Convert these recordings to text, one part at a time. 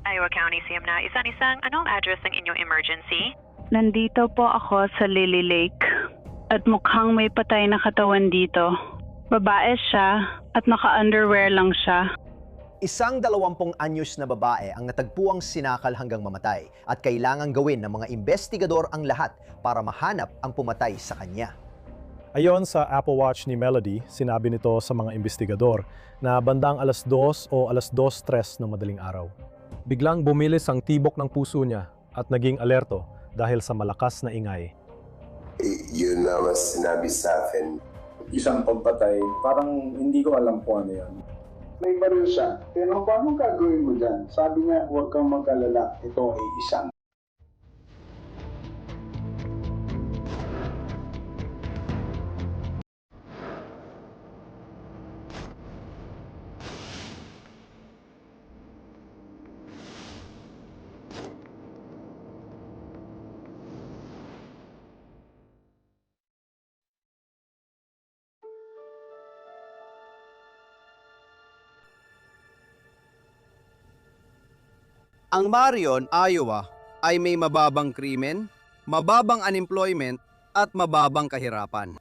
Iowa County CMNA, isang anong address ng inyong emergency? Nandito po ako sa Lily Lake at mukhang may patay na katawan dito. Babae siya at naka-underwear lang siya. Isang 20 anyos na babae ang natagpuang sinakal hanggang mamatay at kailangang gawin ng mga investigador ang lahat para mahanap ang pumatay sa kanya. Ayon sa Apple Watch ni Melody, sinabi nito sa mga investigador na bandang alas 2 o alas 2:03 ng madaling araw. Biglang bumilis ang tibok ng puso niya at naging alerto dahil sa malakas na ingay. Yun na mas sinabi sa akin. Isang pagpatay, parang hindi ko alam kung ano yun. May baril siya. Pero paano gagawin mo dyan? Sabi niya, huwag kang mag-alala. Ito ay isang. Ang Marion, Iowa ay may mababang krimen, mababang unemployment at mababang kahirapan.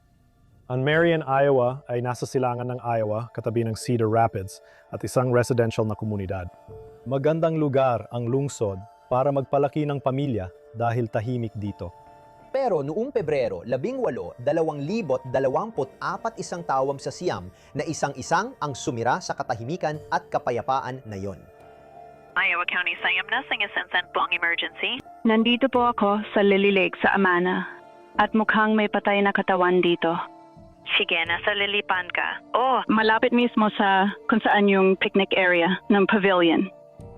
Ang Marion, Iowa ay nasa silangan ng Iowa katabi ng Cedar Rapids at isang residential na komunidad. Magandang lugar ang lungsod para magpalaki ng pamilya dahil tahimik dito. Pero noong Pebrero 18, 2024 isang tawag sa Siam na isang-isang ang sumira sa katahimikan at kapayapaan na yon. Iowa County CMNA, singasensan po ang emergency. Nandito po ako sa Lily Lake sa Amana at mukhang may patay na katawan dito. Sige, nasa lilipan ka. Malapit mismo sa kung saan yung picnic area ng pavilion.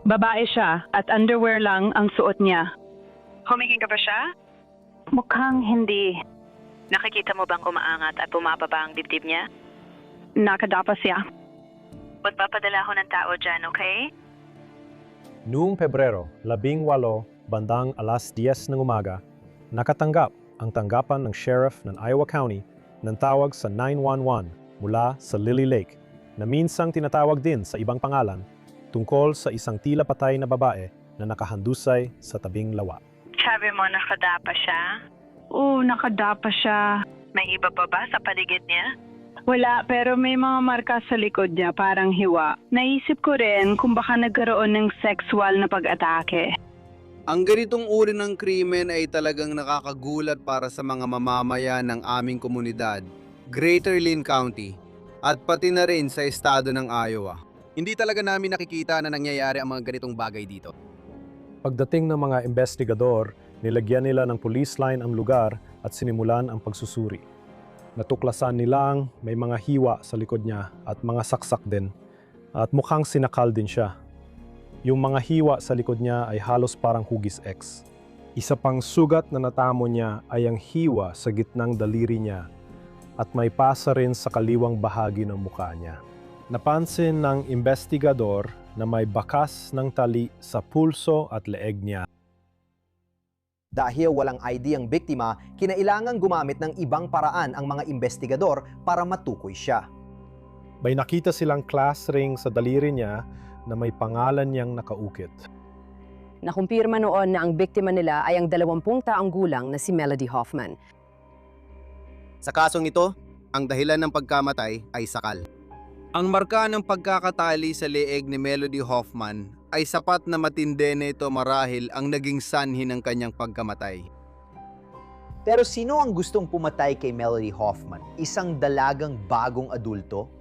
Babae siya at underwear lang ang suot niya. Humingi ka ba siya? Mukhang hindi. Nakikita mo bang umaangat at bumababa ang dibdib niya? Nakadapa siya. Magpapadala ko ng tao dyan, okay? Noong Pebrero 18, bandang alas 10 ng umaga, nakatanggap ang tanggapan ng sheriff ng Iowa County ng tawag sa 911 mula sa Lily Lake na minsang tinatawag din sa ibang pangalan tungkol sa isang tila patay na babae na nakahandusay sa tabing lawa. Sabi mo nakadapa siya? Oo, nakadapa siya. May iba pa ba sa paligid niya? Wala, pero may mga marka sa likod niya, parang hiwa. Naisip ko rin kung baka nagkaroon ng sexual na pag-atake. Ang ganitong uri ng krimen ay talagang nakakagulat para sa mga mamamayan ng aming komunidad, Greater Lynn County, at pati na rin sa estado ng Iowa. Hindi talaga namin nakikita na nangyayari ang mga ganitong bagay dito. Pagdating ng mga investigador, nilagyan nila ng police line ang lugar at sinimulan ang pagsusuri. Natuklasan nilang may mga hiwa sa likod niya at mga saksak din at mukhang sinakal din siya. Yung mga hiwa sa likod niya ay halos parang hugis X. Isa pang sugat na natamo niya ay ang hiwa sa gitnang daliri niya at may pasa rin sa kaliwang bahagi ng mukha niya. Napansin ng investigador na may bakas ng tali sa pulso at leeg niya. Dahil walang ID ang biktima, kinailangang gumamit ng ibang paraan ang mga investigador para matukoy siya. May nakita silang class ring sa daliri niya na may pangalan niyang nakaukit. Nakumpirma noon na ang biktima nila ay ang 20 taong gulang na si Melody Hoffman. Sa kasong ito, ang dahilan ng pagkamatay ay sakal. Ang marka ng pagkakatali sa leeg ni Melody Hoffman ay sapat na matindi na ito marahil ang naging sanhi ng kanyang pagkamatay. Pero sino ang gustong pumatay kay Melody Hoffman? Isang dalagang bagong adulto?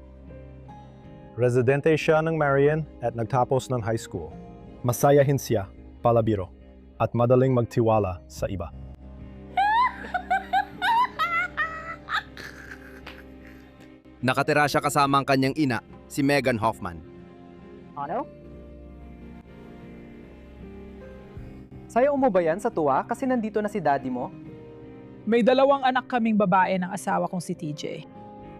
Residente siya ng Marion at nagtapos ng high school. Masayahin siya, palabiro, at madaling magtiwala sa iba. Nakatira siya kasama ang kanyang ina, si Megan Hoffman. Ano? Sayo mo ba yan sa tuwa kasi nandito na si daddy mo? May 2 anak kaming babae ng asawa kong si TJ.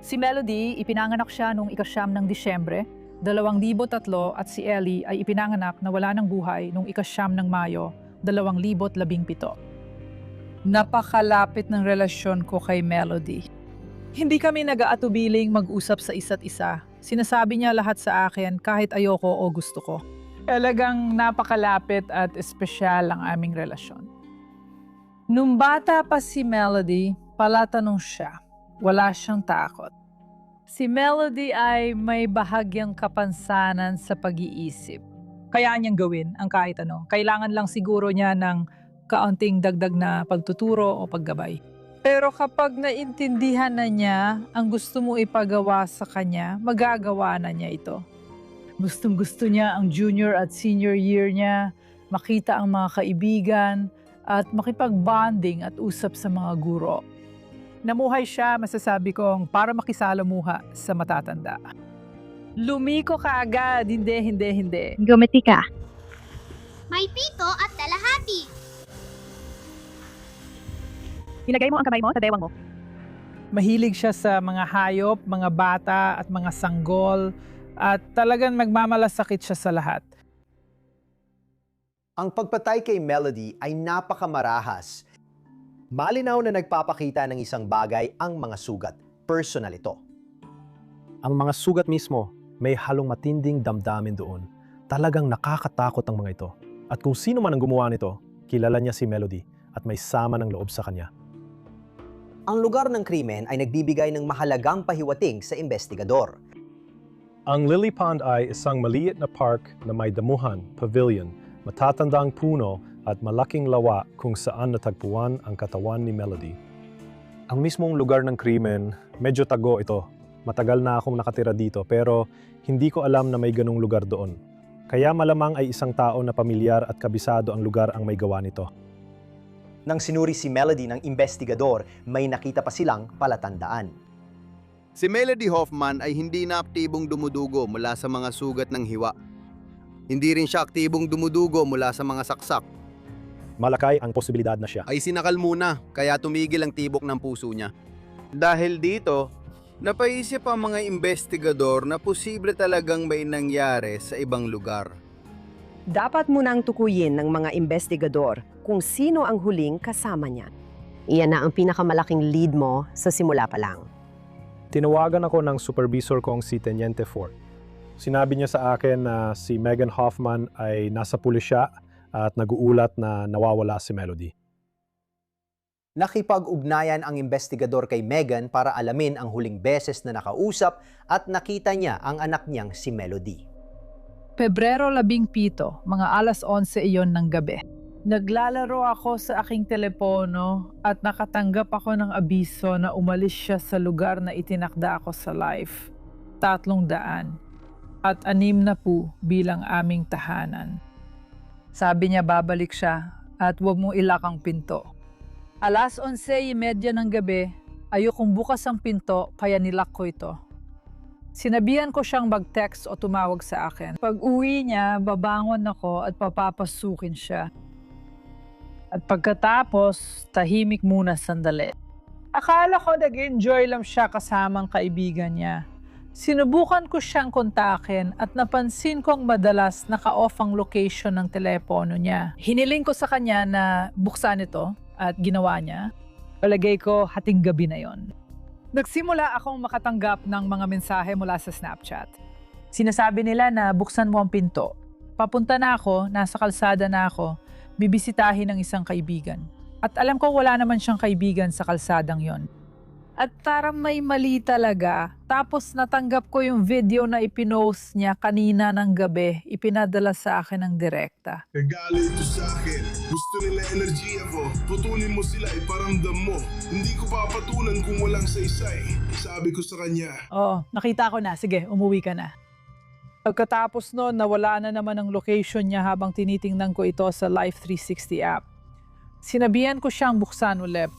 Si Melody, ipinanganak siya noong 9 ng Disyembre, 2003 at si Ellie ay ipinanganak na wala ng buhay noong 9 ng Mayo, 2017. Napakalapit ng relasyon ko kay Melody. Hindi kami nag-aatubiling mag-usap sa isa't isa. Sinasabi niya lahat sa akin kahit ayoko o gusto ko. Talagang napakalapit at espesyal ang aming relasyon. Nung bata pa si Melody, palatanong siya. Wala siyang takot. Si Melody ay may bahagyang kapansanan sa pag-iisip. Kaya niyang gawin ang kahit ano. Kailangan lang siguro niya ng kaunting dagdag na pagtuturo o paggabay. Pero kapag naintindihan na niya ang gusto mo ipagawa sa kanya, magagawa na niya ito. Gustong-gusto niya ang junior at senior year niya, makita ang mga kaibigan, at makipag-bonding at usap sa mga guro. Namuhay siya, masasabi kong, para makisalamuha sa matatanda. Lumiko ka agad, hindi. Gumiti ka. May pito at kalahati. Ilagay mo ang kamay mo sa bewang mo. Mahilig siya sa mga hayop, mga bata at mga sanggol at talagang magmamalasakit siya sa lahat. Ang pagpatay kay Melody ay napakamarahas. Malinaw na nagpapakita ng isang bagay ang mga sugat. Personal ito. Ang mga sugat mismo, may halong matinding damdamin doon. Talagang nakakatakot ang mga ito. At kung sino man ang gumawa nito, kilala niya si Melody at may sama ng loob sa kanya. Ang lugar ng krimen ay nagbibigay ng mahalagang pahiwating sa investigador. Ang Lily Pond ay isang maliit na park na may damuhan, pavilion, matatandang puno at malaking lawa kung saan natagpuan ang katawan ni Melody. Ang mismong lugar ng krimen, medyo tago ito. Matagal na akong nakatira dito pero hindi ko alam na may ganung lugar doon. Kaya malamang ay isang tao na pamilyar at kabisado ang lugar ang may gawa nito. Nang sinuri si Melody ng investigador, may nakita pa silang palatandaan. Si Melody Hoffman ay hindi na aktibong dumudugo mula sa mga sugat ng hiwa. Hindi rin siya aktibong dumudugo mula sa mga saksak. Malakay ang posibilidad na siya Ay sinakal muna, kaya tumigil ang tibok ng puso niya. Dahil dito, napaisip ang mga investigador na posible talagang may nangyari sa ibang lugar. Dapat mo nang tukuyin ng mga investigador kung sino ang huling kasama niya. Iyan na ang pinakamalaking lead mo sa simula pa lang. Tinawagan ako ng supervisor kong si Teniente Fort. Sinabi niya sa akin na si Megan Hoffman ay nasa pulisya at nag-uulat na nawawala si Melody. Nakipag-ugnayan ang investigador kay Megan para alamin ang huling beses na nakausap at nakita niya ang anak niyang si Melody. Pebrero 17, mga alas 11 iyon ng gabi. Naglalaro ako sa aking telepono at nakatanggap ako ng abiso na umalis siya sa lugar na itinakda ako sa live. 300 at 60 bilang aming tahanan. Sabi niya babalik siya at huwag mong ilak ang pinto. Alas 11:30 ng gabi, ayokong bukas ang pinto kaya nilak ko ito. Sinabihan ko siyang mag-text o tumawag sa akin. Pag uwi niya, babangon ako at papapasukin siya. At pagkatapos, tahimik muna sandali. Akala ko nag-enjoy lang siya kasamang kaibigan niya. Sinubukan ko siyang kontakin at napansin kong madalas naka-off ang location ng telepono niya. Hiniling ko sa kanya na buksan ito at ginawa niya. Palagay ko hating gabi na yon. Nagsimula akong makatanggap ng mga mensahe mula sa Snapchat. Sinasabi nila na buksan mo ang pinto. Papunta na ako, nasa kalsada na ako, bibisitahin ng isang kaibigan. At alam ko wala naman siyang kaibigan sa kalsadang yon. At parang may mali talaga. Tapos natanggap ko yung video na ipinost niya kanina ng gabi. Ipinadala sa akin ng direkta. Regalo ito sa akin. Gusto nila enerhiya ko. Putulin mo sila, iparamdam mo. Hindi ko papatulan kung walang saysay. Sabi ko sa kanya. Oo, nakita ko na. Sige, umuwi ka na. Pagkatapos noon, nawala na naman ang location niya habang tinitingnan ko ito sa Life 360 app. Sinabihan ko siyang buksan ulit.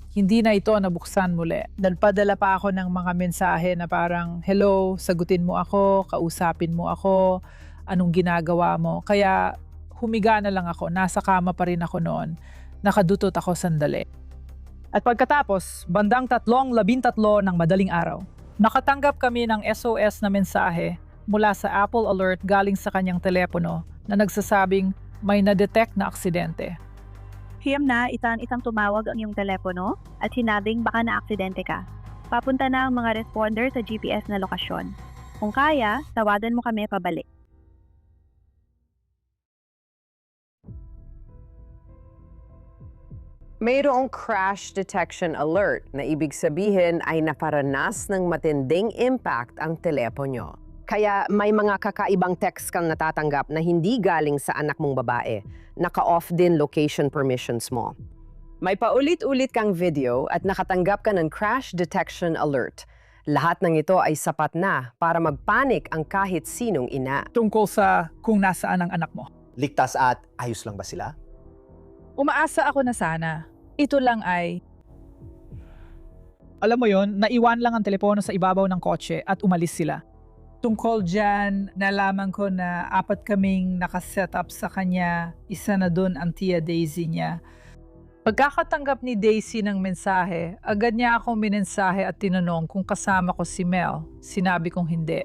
Hindi na ito nabuksan muli. Nagpadala pa ako ng mga mensahe na parang, hello, sagutin mo ako, kausapin mo ako, anong ginagawa mo. Kaya humiga na lang ako, nasa kama pa rin ako noon. Nakadutot ako sandali. At pagkatapos, bandang 3:13 ng madaling araw, nakatanggap kami ng SOS na mensahe mula sa Apple Alert galing sa kanyang telepono na nagsasabing may na-detect na aksidente. Hiyam na, itang tumawag ang iyong telepono at sinabing baka na-aksidente ka. Papunta na ang mga responder sa GPS na lokasyon. Kung kaya, tawagan mo kami pabalik. Mayroong crash detection alert na ibig sabihin ay naparanas ng matinding impact ang telepono. Kaya may mga kakaibang text kang natatanggap na hindi galing sa anak mong babae. Naka-off din location permissions mo. May paulit-ulit kang video at nakatanggap ka ng crash detection alert. Lahat ng ito ay sapat na para magpanik ang kahit sinong ina. Tungkol sa kung nasaan ang anak mo. Ligtas at ayos lang ba sila? Umaasa ako na sana. Ito lang ay... Alam mo yon, naiwan lang ang telepono sa ibabaw ng kotse at umalis sila. Tungkol dyan, nalaman ko na 4 kaming nakaset up sa kanya. Isa na dun ang tia Daisy niya. Pagkakatanggap ni Daisy ng mensahe, agad niya akong minensahe at tinanong kung kasama ko si Mel. Sinabi kong hindi.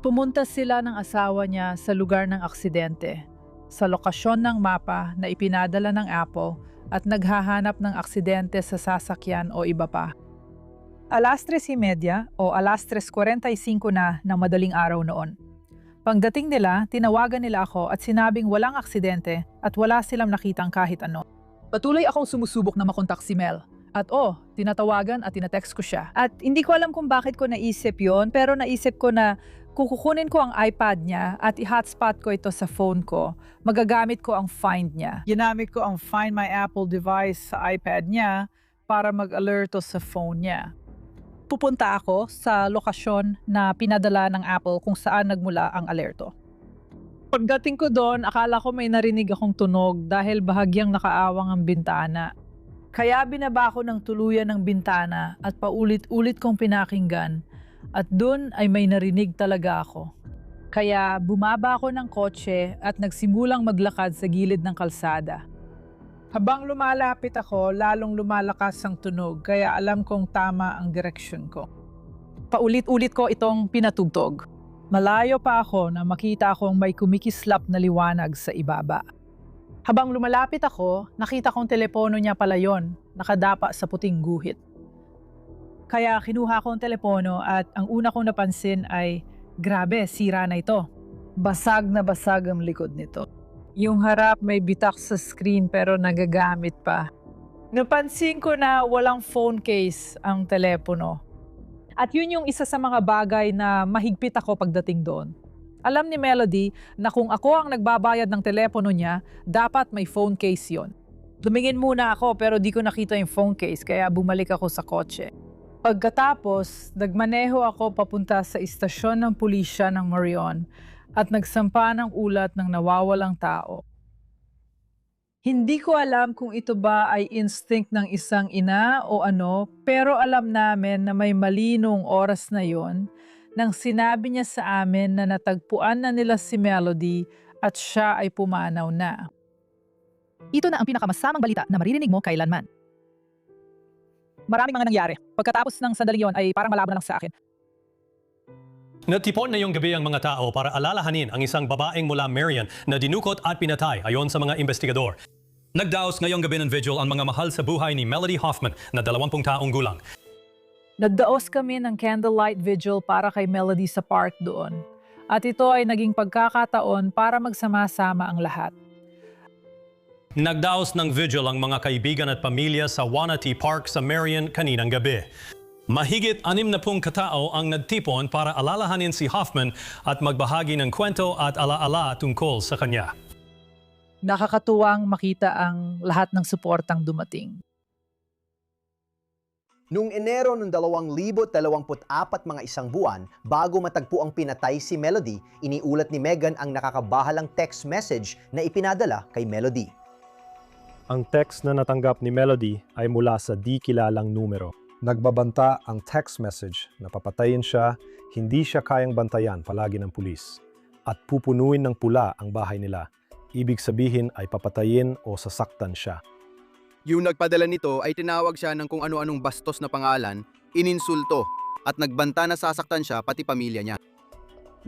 Pumunta sila ng asawa niya sa lugar ng aksidente, sa lokasyon ng mapa na ipinadala ng Apple at naghahanap ng aksidente sa sasakyan o iba pa. Alas 3:30 o alas 3:45 na ng madaling araw noon. Pagdating nila, tinawagan nila ako at sinabing walang aksidente at wala silang nakitang kahit ano. Patuloy akong sumusubok na makontak si Mel. At tinatawagan at tinatext ko siya. At hindi ko alam kung bakit ko naisip yon, pero naisip ko na kukunin ko ang iPad niya at i-hotspot ko ito sa phone ko. Magagamit ko ang Find niya. Ginamit ko ang Find My Apple device sa iPad niya para mag-alerto sa phone niya. Pupunta ako sa lokasyon na pinadala ng Apple kung saan nagmula ang alerto. Pagdating ko doon, akala ko may narinig akong tunog dahil bahagyang nakaawang ang bintana. Kaya binaba ko ng tuluyan ng bintana at paulit-ulit kong pinakinggan. At doon ay may narinig talaga ako. Kaya bumaba ako ng kotse at nagsimulang maglakad sa gilid ng kalsada. Habang lumalapit ako, lalong lumalakas ang tunog kaya alam kong tama ang direksyon ko. Paulit-ulit ko itong pinatugtog. Malayo pa ako na makita akong may kumikislap na liwanag sa ibaba. Habang lumalapit ako, nakita kong telepono niya pala yon, nakadapa sa puting guhit. Kaya kinuha ko ang telepono at ang una kong napansin ay, grabe, sira na ito. Basag na basag ang likod nito. Yung harap may bitak sa screen pero nagagamit pa. Napansin ko na walang phone case ang telepono. At yun yung isa sa mga bagay na mahigpit ako pagdating doon. Alam ni Melody na kung ako ang nagbabayad ng telepono niya, dapat may phone case yon. Lumingin muna ako pero di ko nakita yung phone case kaya bumalik ako sa kotse. Pagkatapos, nagmaneho ako papunta sa istasyon ng pulisya ng Marion at nagsampa ng ulat ng nawawalang tao. Hindi ko alam kung ito ba ay instinct ng isang ina o ano, pero alam namin na may malinong oras na yon nang sinabi niya sa amin na natagpuan na nila si Melody at siya ay pumanaw na. Ito na ang pinakamasamang balita na maririnig mo kailanman. Maraming mga nangyari. Pagkatapos ng sandaling yon ay parang malabo na lang sa akin. Natipon na yung gabi ang mga tao para alalahanin ang isang babaeng mula Marion na dinukot at pinatay ayon sa mga investigador. Nagdaos ngayong gabi ng vigil ang mga mahal sa buhay ni Melody Hoffman na 20 taong gulang. Nagdaos kami ng candlelight vigil para kay Melody sa park doon. At ito ay naging pagkakataon para magsama-sama ang lahat. Nagdaos ng vigil ang mga kaibigan at pamilya sa Wanati Park sa Marion kaninang gabi. Mahigit 60 katao ang nagtipon para alalahanin si Hoffman at magbahagi ng kwento at alaala tungkol sa kanya. Nakakatuwang makita ang lahat ng suportang dumating. Noong Enero ng 2024, mga isang buwan, bago matagpo ang pinatay si Melody, iniulat ni Megan ang nakakabahalang text message na ipinadala kay Melody. Ang text na natanggap ni Melody ay mula sa di kilalang numero. Nagbabanta ang text message na papatayin siya, hindi siya kayang bantayan palagi ng pulis. At pupunuin ng pula ang bahay nila. Ibig sabihin ay papatayin o sasaktan siya. Yung nagpadala nito ay tinawag siya ng kung ano-anong bastos na pangalan, ininsulto, at nagbanta na sasaktan siya pati pamilya niya.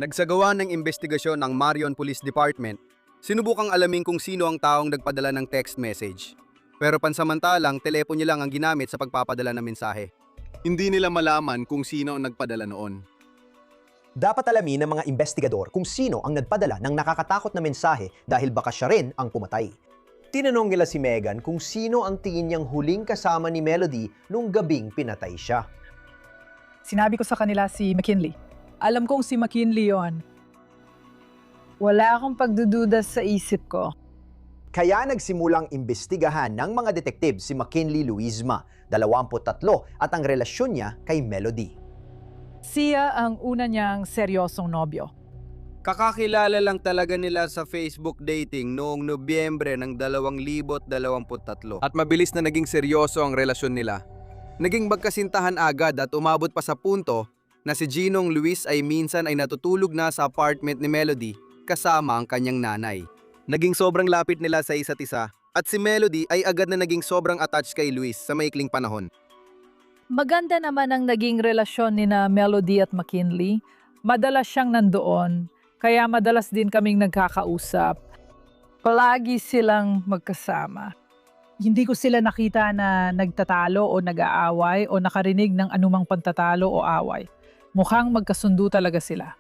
Nagsagawa ng investigasyon ng Marion Police Department, sinubukang alamin kung sino ang taong nagpadala ng text message. Pero pansamantalang, telepono niya lang ang ginamit sa pagpapadala ng mensahe. Hindi nila malaman kung sino ang nagpadala noon. Dapat alamin ng mga investigador kung sino ang nagpadala ng nakakatakot na mensahe dahil baka siya rin ang pumatay. Tinanong nila si Megan kung sino ang tingin niyang huling kasama ni Melody nung gabing pinatay siya. Sinabi ko sa kanila si McKinley. Alam kong si McKinley yon. Wala akong pagdududa sa isip ko. Kaya nagsimulang imbestigahan ng mga detektib si McKinley Luisma, 23, at ang relasyon niya kay Melody. Siya ang una niyang seryosong nobyo. Kakakilala lang talaga nila sa Facebook dating noong Nobyembre ng 2023 at mabilis na naging seryoso ang relasyon nila. Naging magkasintahan agad at umabot pa sa punto na si Ginong Luis ay minsan ay natutulog na sa apartment ni Melody kasama ang kanyang nanay. Naging sobrang lapit nila sa isa't isa at si Melody ay agad na naging sobrang attached kay Luis sa maikling panahon. Maganda naman ang naging relasyon ni na Melody at McKinley. Madalas siyang nandoon, kaya madalas din kaming nagkakausap. Palagi silang magkasama. Hindi ko sila nakita na nagtatalo o nag-aaway o nakarinig ng anumang pantatalo o away. Mukhang magkasundo talaga sila.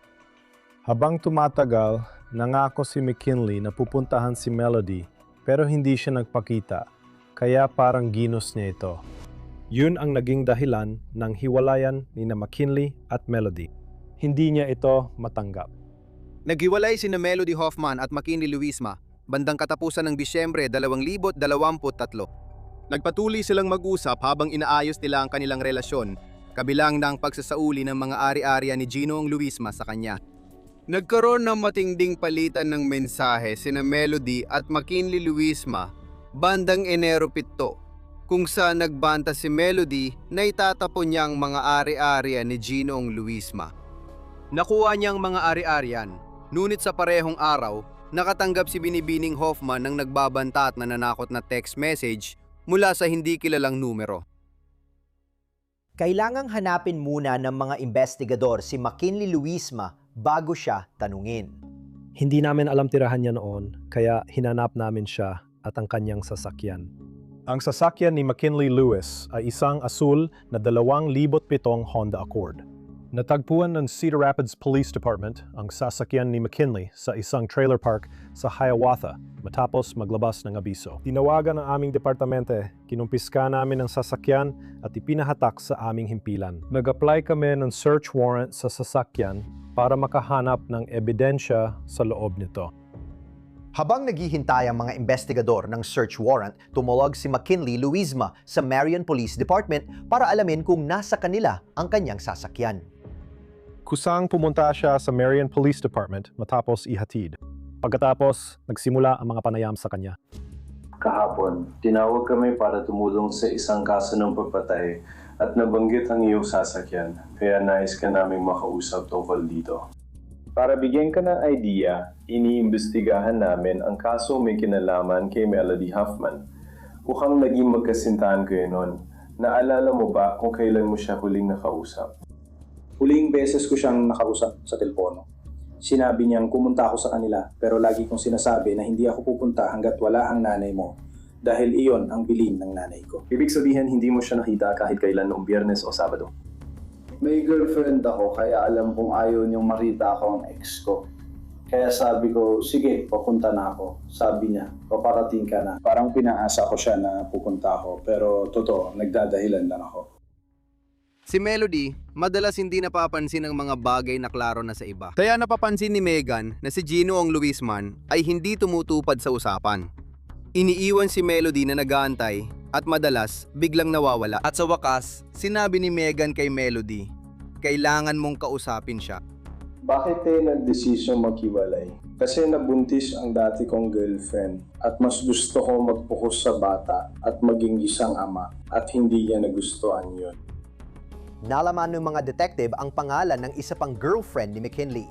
Habang tumatagal, nangako si McKinley na pupuntahan si Melody pero hindi siya nagpakita, kaya parang ginos niya ito. Yun ang naging dahilan ng hiwalayan ni na McKinley at Melody. Hindi niya ito matanggap. Naghiwalay sina Melody Hoffman at McKinley Luisma bandang katapusan ng Disyembre 2023. Nagpatuloy silang mag-usap habang inaayos nila ang kanilang relasyon, kabilang ng pagsasauli ng mga ari-ariya ni Ginong Luisma sa kanya. Nagkaroon ng matinding palitan ng mensahe sina Melody at McKinley Luisma bandang Enero 7, kung saan nagbanta si Melody na itatapon niya ang mga ari-ariya ni Ginong Luisma. Nakuha niyang mga ari-ariyan, ngunit sa parehong araw, nakatanggap si Binibining Hoffman ng nagbabanta at nananakot na text message mula sa hindi kilalang numero. Kailangang hanapin muna ng mga investigador si McKinley Luisma bago siya tanungin. Hindi namin alam tirahan niya noon, kaya hinanap namin siya at ang kanyang sasakyan. Ang sasakyan ni McKinley Lewis ay isang asul na 2007 Honda Accord. Natagpuan ng Cedar Rapids Police Department ang sasakyan ni McKinley sa isang trailer park sa Hiawatha matapos maglabas ng abiso. Tinawagan ng aming departamente, kinumpiska namin ang sasakyan at ipinahatak sa aming himpilan. Nag-apply kami ng search warrant sa sasakyan para makahanap ng ebidensya sa loob nito. Habang naghihintay ang mga investigador ng search warrant, tumawag si McKinley Luisma sa Marion Police Department para alamin kung nasa kanila ang kanyang sasakyan. Kusang pumunta siya sa Marion Police Department matapos ihatid. Pagkatapos, nagsimula ang mga panayam sa kanya. Kahapon, tinawag kami para tumulong sa isang kaso ng pagpatay at nabanggit ang iyong sasakyan, kaya nais ka naming makausap tungkol dito. Para bigyan ka ng idea, iniimbestigahan namin ang kaso may kinalaman kay Melody Hoffman. Mukhang naging magkasintahan kayo noon. Naalala mo ba kung kailan mo siya huling nakausap? Huling beses ko siyang nakausap sa telepono. Sinabi niyang pumunta ako sa kanila pero lagi kong sinasabi na hindi ako pupunta hanggat wala ang nanay mo dahil iyon ang bilin ng nanay ko. Ibig sabihin hindi mo siya nakita kahit kailan noong Biyernes o Sabado? May girlfriend ako kaya alam kong ayaw niyong makita ako ang ex ko. Kaya sabi ko, sige, papunta na ako. Sabi niya, paparating ka na. Parang pinaasa ko siya na pupunta ako pero totoo, nagdadahilan lang ako. Si Melody, madalas hindi napapansin ang mga bagay na klaro na sa iba. Kaya napapansin ni Megan na si Ginong Luisman ay hindi tumutupad sa usapan. Iniiwan si Melody na nag-aantay at madalas biglang nawawala. At sa wakas, sinabi ni Megan kay Melody, kailangan mong kausapin siya. Bakit nagdesisyon maghiwalay? Kasi nabuntis ang dati kong girlfriend at mas gusto ko mag-focus sa bata at maging isang ama at hindi niya nagustuhan yun. Nalaman ng mga detective ang pangalan ng isa pang girlfriend ni McKinley.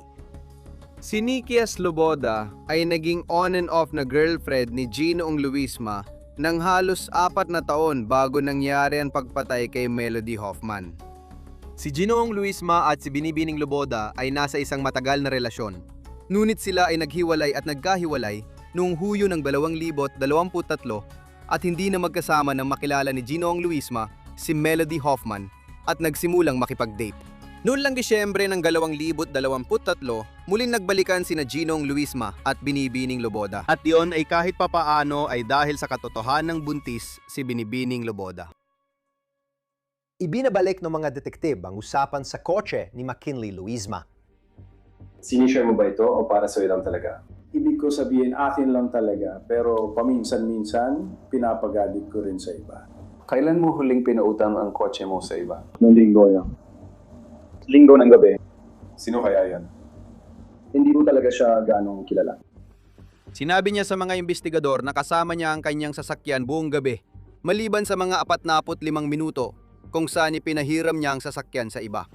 Si Nikia Sloboda ay naging on and off na girlfriend ni Ginong Luisma ng halos 4 na taon bago nangyari ang pagpatay kay Melody Hoffman. Si Ginong Luisma at si Binibining Loboda ay nasa isang matagal na relasyon. Ngunit sila ay naghiwalay at nagkahiwalay noong Hulyo ng 2023 at hindi na magkasama nang makilala ni Ginong Luisma si Melody Hoffman at nagsimulang makipag-date. Noon lang Disyembre ng 2023, Muling nagbalikan sina Ginong Luisma at Binibining Loboda. At iyon ay kahit papaano ay dahil sa katotohanang buntis si Binibining Loboda. Ibinabalik ng mga detektib ang usapan sa kotse ni McKinley Luisma. Sinishare mo ba ito o para sa'yo lang talaga? Ibig ko sabihin, akin lang talaga, pero paminsan-minsan, pinapagalit ko rin sa iba. Kailan mo huling pinautang ang kotse mo sa iba? Noong linggo yan. Linggo ng gabi. Sino kaya yan? Hindi mo talaga siya ganong kilala. Sinabi niya sa mga investigador na kasama niya ang kanyang sasakyan buong gabi, maliban sa mga 45 minuto kung saan ipinahiram niya ang sasakyan sa iba.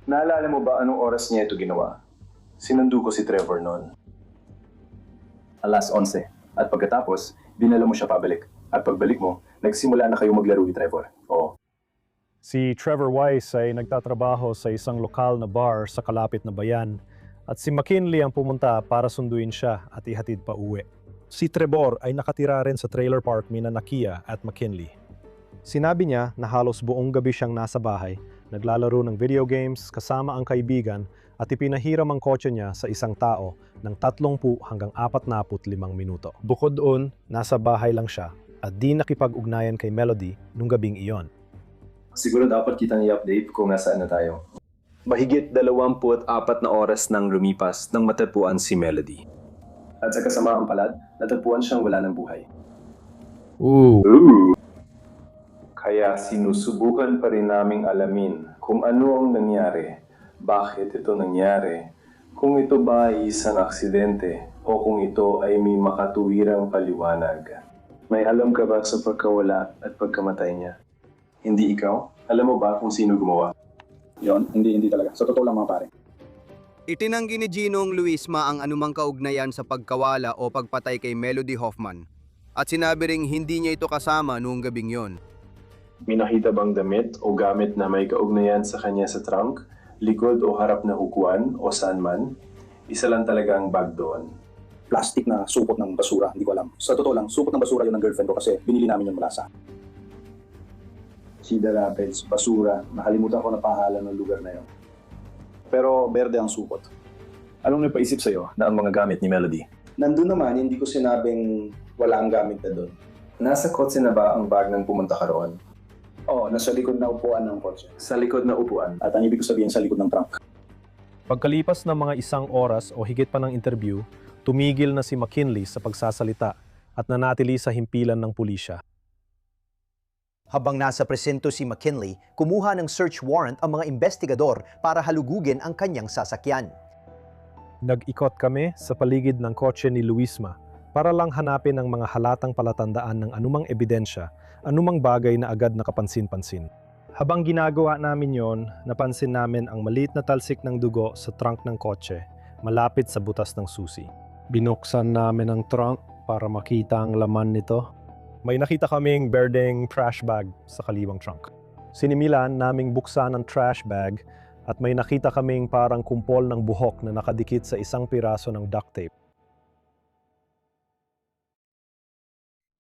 Naalala mo ba anong oras niya ito ginawa? Sinundo ko si Trevor noon. 11:00. At pagkatapos, dinala mo siya pabalik. At pagbalik mo, nagsimula na kayo maglaro ni Trevor. Oo. Si Trevor Weiss ay nagtatrabaho sa isang lokal na bar sa kalapit na bayan at si McKinley ang pumunta para sunduin siya at ihatid pa uwi. Si Trevor ay nakatira rin sa trailer park ni Nakia at McKinley. Sinabi niya na halos buong gabi siyang nasa bahay, naglalaro ng video games kasama ang kaibigan at ipinahiram ang kotse niya sa isang tao ng 30 hanggang 45 minuto. Bukod doon, nasa bahay lang siya at di nakipag-ugnayan kay Melody nung gabing iyon. Siguro dapat kitang i-update kung nasaan na tayo. Mahigit 24 na oras nang lumipas nang matagpuan si Melody. At sa kasamaang palad, natagpuan siyang wala ng buhay. Ooh. Kaya sinusubukan pa rin naming alamin kung ano ang nangyari, bakit ito nangyari, kung ito ba ay isang aksidente o kung ito ay may makatuwirang paliwanag. May alam ka ba sa pagkawala at pagkamatay niya? Hindi ikaw? Alam mo ba kung sino gumawa? Yon, hindi talaga. Sa totoo lang mga pare. Itinanggi ni Ginong Luisma ang anumang kaugnayan sa pagkawala o pagpatay kay Melody Hoffman at sinabi ring hindi niya ito kasama noong gabing yon. May nakita bang damit o gamit na may kaugnayan sa kanya sa trunk, likod o harap na upuan o saan man? Isa lang talaga ang bag doon. Plastic na supot ng basura, hindi ko alam. Sa totoo lang, supot ng basura yun ng girlfriend ko kasi binili namin yun mula sa Cedar Rapids, basura. Nakalimutan ko na pangalan ng lugar na yun. Pero berde ang supot. Anong napaisip sa'yo na ang mga gamit ni Melody? Nandun naman, hindi ko sinabing wala ang gamit na doon. Nasa kotse na ba ang bag nang pumunta ka roon? Oo, nasa likod na upuan ng kotse. Sa likod na upuan? At ang ibig ko sabihin sa likod ng trunk. Pagkalipas ng mga 1 oras o higit pa ng interview, tumigil na si McKinley sa pagsasalita at nanatili sa himpilan ng pulisya. Habang nasa presinto si McKinley, kumuha ng search warrant ang mga investigador para halugugin ang kanyang sasakyan. Nag-ikot kami sa paligid ng kotse ni Luisma para lang hanapin ang mga halatang palatandaan ng anumang ebidensya, anumang bagay na agad nakapansin-pansin. Habang ginagawa namin yon, napansin namin ang maliit na talsik ng dugo sa trunk ng kotse, malapit sa butas ng susi. Binuksan namin ang trunk para makita ang laman nito. May nakita kaming berdeng trash bag sa kaliwang trunk. Sinimilan naming buksan ang trash bag at may nakita kaming parang kumpol ng buhok na nakadikit sa isang piraso ng duct tape.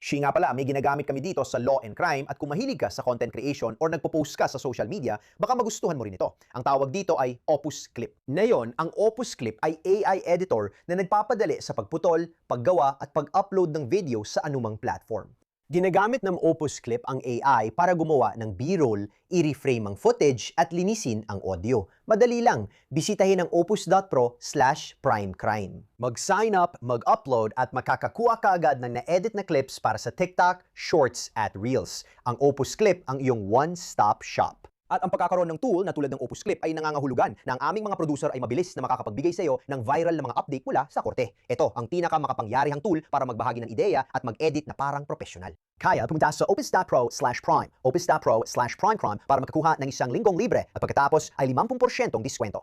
Nga pala, may ginagamit kami dito sa Law and Crime at kung mahilig ka sa content creation or nagpo-post ka sa social media, baka magustuhan mo rin ito. Ang tawag dito ay Opus Clip. Ngayon, ang Opus Clip ay AI editor na nagpapadali sa pagputol, paggawa at pag-upload ng video sa anumang platform. Ginagamit ng Opus Clip ang AI para gumawa ng B-roll, i-reframe ang footage at linisin ang audio. Madali lang, bisitahin ang opus.pro/primecrime. Mag-sign up, mag-upload at makakakuha ka agad ng na-edit na clips para sa TikTok, Shorts at Reels. Ang Opus Clip ang iyong one-stop shop. At ang pagkakaroon ng tool na tulad ng Opus Clip ay nangangahulugan na ang aming mga producer ay mabilis na makakapagbigay sa iyo ng viral na mga update mula sa korte. Ito ang pinakamakapangyarihang tool para magbahagi ng ideya at mag-edit na parang profesional. Kaya pumunta sa opus.pro/prime, opus.pro/primecrime para makakuha ng 1 linggong libre at pagkatapos ay 50% diskwento.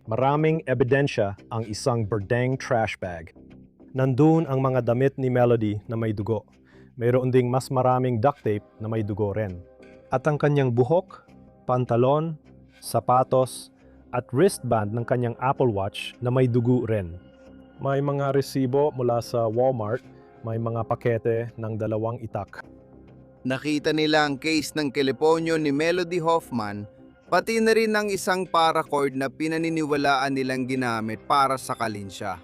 Maraming ebidensya ang isang berdeng trash bag. Nandun ang mga damit ni Melody na may dugo. Mayroon ding mas maraming duct tape na may dugo rin. At ang kanyang buhok, pantalon, sapatos, at wristband ng kanyang Apple Watch na may dugo rin. May mga resibo mula sa Walmart, may mga pakete ng 2 itak. Nakita nila ang case ng teleponyo ni Melody Hoffman Pati na rin ng isang paracord na pinaniniwalaan nilang ginamit para sakalin siya.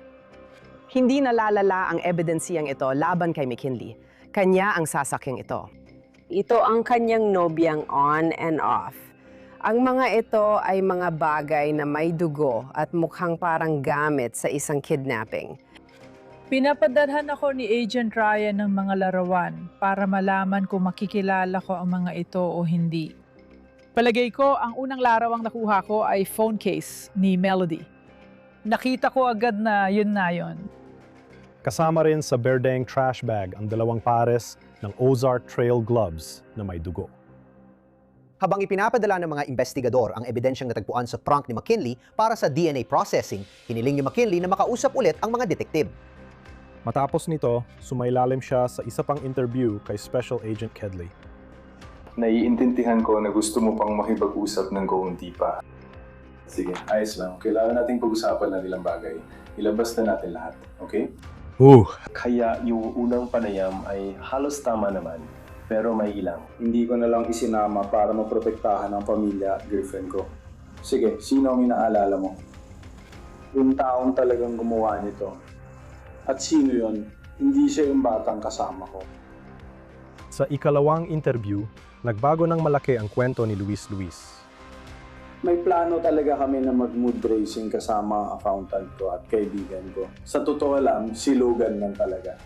Hindi nalalala ang ebidensiyang ito laban kay McKinley. Kanya ang sasakyang ito. Ito ang kanyang nobyang on and off. Ang mga ito ay mga bagay na may dugo at mukhang parang gamit sa isang kidnapping. Pinapadalhan ako ni Agent Ryan ng mga larawan para malaman kung makikilala ko ang mga ito o hindi. Palagay ko, ang unang larawang nakuha ko ay phone case ni Melody. Nakita ko agad na yun. Kasama rin sa Berdeng trash bag ang 2 pares ng Ozark Trail gloves na may dugo. Habang ipinapadala ng mga investigador ang ebidensyang natagpuan sa trunk ni McKinley para sa DNA processing, hiniling ni McKinley na makausap ulit ang mga detektib. Matapos nito, sumailalim siya sa isa pang interview kay Special Agent Kedley. Naiintindihan ko na gusto mo pang makipag-usap ng kaunti pa. Sige, ayos lang. Kailangan nating pag-usapan ng ilang bagay. Ilabas na natin lahat, okay? Kaya yung unang panayam ay halos tama naman, pero may ilang. Hindi ko na lang isinama para maprotektahan ang pamilya at girlfriend ko. Sige, sino ang inaalala mo? Yung taong talagang gumawa nito. At sino yon? Hindi siya yung batang kasama ko. Sa ikalawang interview, nagbago ng malaki ang kwento ni Luis. May plano talaga kami na mag-mood racing kasama ang accountant ko at kaibigan ko. Sa totoo lang, si Logan lang talaga.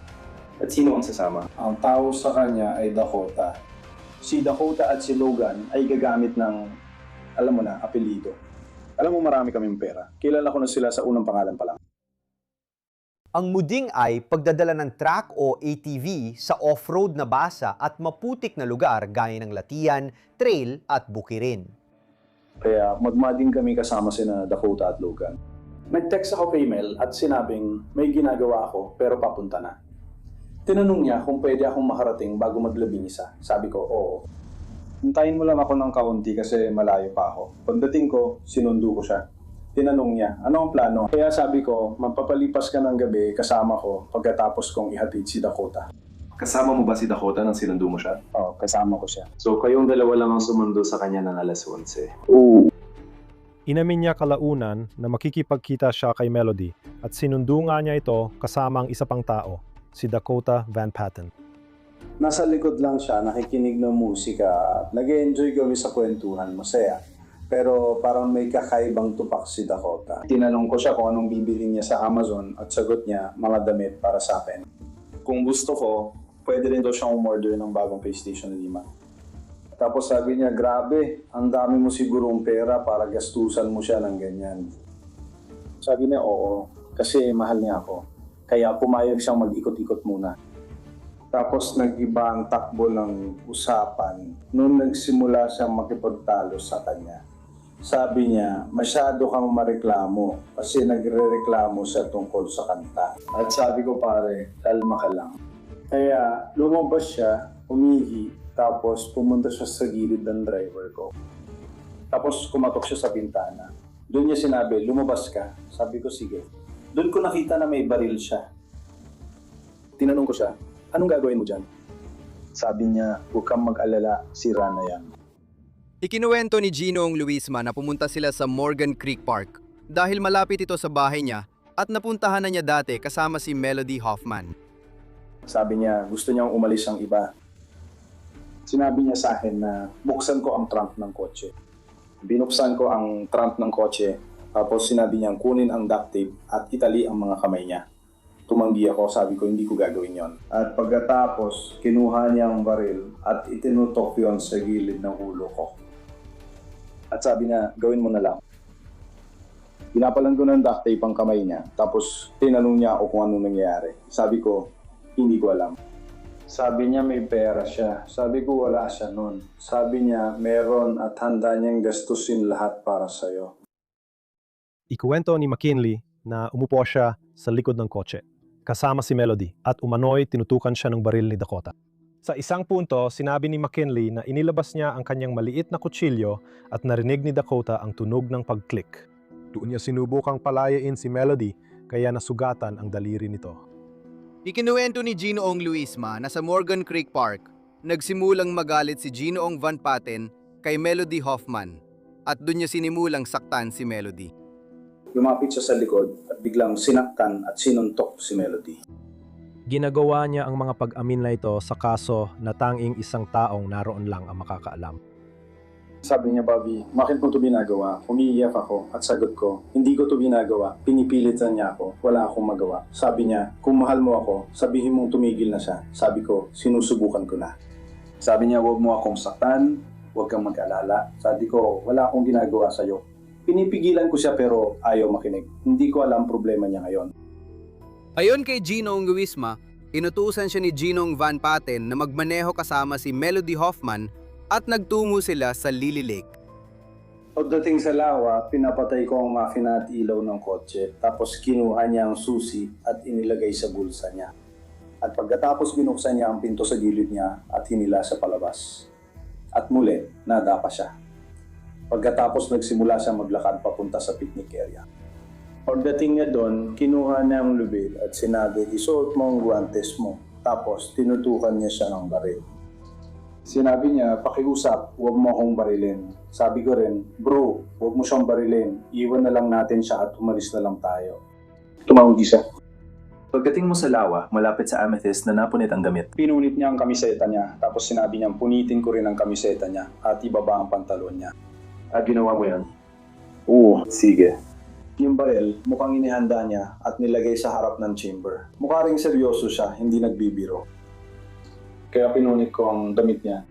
At sino ang sasama? Ang tao sa kanya ay Dakota. Si Dakota at si Logan ay gagamit ng, alam mo na, apelido. Alam mo, marami kaming pera. Kilala ko na sila sa unang pangalan pa lang. Ang muding ay pagdadala ng truck o ATV sa off-road na basa at maputik na lugar gaya ng latian, trail at bukirin. Kaya magmading kami kasama sina Dakota at Logan. Nag-text ako kay Mel at sinabing may ginagawa ako pero papunta na. Tinanong niya kung pwede akong makarating bago maglabing-isa. Sabi ko, oo. Hintayin mo lang ako ng kaunti kasi malayo pa ako. Pagdating ko, sinundo ko siya. Tinanong niya, ano ang plano? Kaya sabi ko, magpapalipas ka ng gabi kasama ko pagkatapos kong ihatid si Dakota. Kasama mo ba si Dakota nang sinundo mo siya? Oo, kasama ko siya. So kayong dalawa lang ang sumundo sa kanya ng alas 11? Oo. Inamin niya kalaunan na makikipagkita siya kay Melody at sinundo nga niya ito kasama ang isa pang tao, si Dakota Van Patten. Nasa likod lang siya, nakikinig ng musika at nag-enjoy kami sa kwentuhan, masaya. Pero parang may kakaibang tupak si Dakota. Tinanong ko siya kung anong bibili niya sa Amazon at sagot niya, mga damit para sa akin. Kung gusto ko, pwede rin daw siyang umorder ng bagong PlayStation 5. Tapos sabi niya, grabe, ang dami mo sigurong pera para gastusan mo siya ng ganyan. Sabi niya, oo, kasi mahal niya ako. Kaya pumayag siyang mag-ikot-ikot muna. Tapos nag-iba ang takbo ng usapan nung nagsimula siyang makipagtalo sa kanya. Sabi niya, masyado kang mareklamo kasi nagre-reklamo siya tungkol sa kanta. At sabi ko, pare, kalma ka lang. Kaya lumabas siya, umihi, tapos pumunta siya sa gilid ng driver ko. Tapos kumatok siya sa bintana. Doon niya sinabi, lumabas ka. Sabi ko, sige. Doon ko nakita na may baril siya. Tinanong ko siya, anong gagawin mo dyan? Sabi niya, huwag kang mag-alala, sira na yan. Ikinuwento ni Ginoong Luisma na pumunta sila sa Morgan Creek Park dahil malapit ito sa bahay niya at napuntahan na niya dati kasama si Melody Hoffman. Sabi niya, gusto niyang umalis ang iba. Sinabi niya sa akin na buksan ko ang trunk ng kotse. Binuksan ko ang trunk ng kotse, tapos sinabi niyang kunin ang duct tape at itali ang mga kamay niya. Tumanggi ako, sabi ko hindi ko gagawin yon. At pagkatapos, kinuha niya ang baril at itinutok yon sa gilid ng ulo ko. At sabi niya, gawin mo na lang. Pinapalan ko ng duct tape ang kamay niya, tapos tinanong niya ako kung anong nangyayari. Sabi ko, hindi ko alam. Sabi niya may pera siya. Sabi ko wala siya nun. Sabi niya meron at handa niyang gastusin lahat para sa'yo. Ikuwento ni McKinley na umupo siya sa likod ng kotse, kasama si Melody at umano'y tinutukan siya ng baril ni Dakota. Sa isang punto, sinabi ni McKinley na inilabas niya ang kanyang maliit na kutsilyo at narinig ni Dakota ang tunog ng pag-click. Doon niya sinubukang palayain si Melody kaya nasugatan ang daliri nito. Ikinuwento ni Ginoong Luisma na sa Morgan Creek Park, nagsimulang magalit si Ginoong Van Patten kay Melody Hoffman. at doon niya sinimulang saktan si Melody. Lumapit siya sa likod at biglang sinaktan at sinuntok si Melody. Ginagawa niya ang mga pag-amin na ito sa kaso na tanging isang taong naroon lang ang makakaalam. Sabi niya, Bobby, bakit mo ito ginagawa? Umiiyak ako at sagot ko, hindi ko ito ginagawa. Pinipilitan niya ako. Wala akong magawa. Sabi niya, kung mahal mo ako, sabihin mong tumigil na siya. Sabi ko, sinusubukan ko na. Sabi niya, huwag mo akong saktan, huwag kang mag-alala. Sabi ko, wala akong ginagawa sa'yo. Pinipigilan ko siya pero ayaw makinig. Hindi ko alam problema niya ngayon. Ayon kay Ginong Luisma, inutusan siya ni Ginong Van Patten na magmaneho kasama si Melody Hoffman at nagtungo sila sa Lily Lake. Pagdating sa lawa, pinapatay ko ang makina at ilaw ng kotse, tapos kinuha niya ang susi at inilagay sa bulsa niya. At pagkatapos binuksan niya ang pinto sa gilid niya at hinila sa palabas. At muli, nadapa siya. Pagkatapos nagsimula siya maglakad papunta sa picnic area. Pagdating niya doon, kinuha niya ang lubil at sinabi, isuot mo ang guwantes mo. Tapos tinutukan niya siya ng baril. Sinabi niya, pakiusap, huwag mo akong barilin. Sabi ko rin, bro, huwag mo siyang barilin. Iwan na lang natin siya at umalis na lang tayo. Tumawag siya. Pagdating mo sa lawa, malapit sa Amethyst na napunit ang damit. Pinunit niya ang kamiseta niya, tapos sinabi niya, punitin ko rin ang kamiseta niya at ibaba ang pantalon niya. At ginawa mo yan? Oo. Sige. Yung baril, mukhang inihanda niya at nilagay sa harap ng chamber. Mukha ring seryoso siya, hindi nagbibiro. Kaya pinunit ko ang damit niya.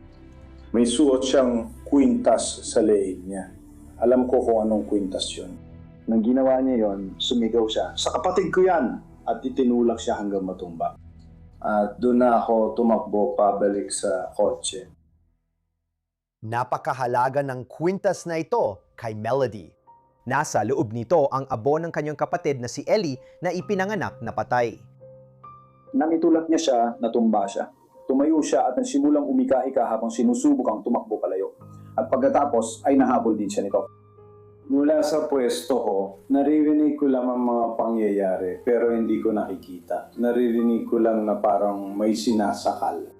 May suot siyang kwintas sa leeg niya. Alam ko kung anong kwintas yun. Nang ginawa niya yon, sumigaw siya, sa kapatid ko yan! At itinulak siya hanggang matumba. At doon na ako tumakbo pabalik sa kotse. Napakahalaga ng kwintas na ito kay Melody. Nasa loob nito ang abo ng kanyang kapatid na si Ellie na ipinanganak na patay. Nang itulak niya siya, natumba siya. Tumayo siya at nagsimulang umika-ika habang sinusubok ang tumakbo palayo. At pagkatapos ay nahabol din siya nito. Mula sa pwesto ko, naririnig ko lang ang mga pangyayari pero hindi ko nakikita. Naririnig ko lang na parang may sinasakal.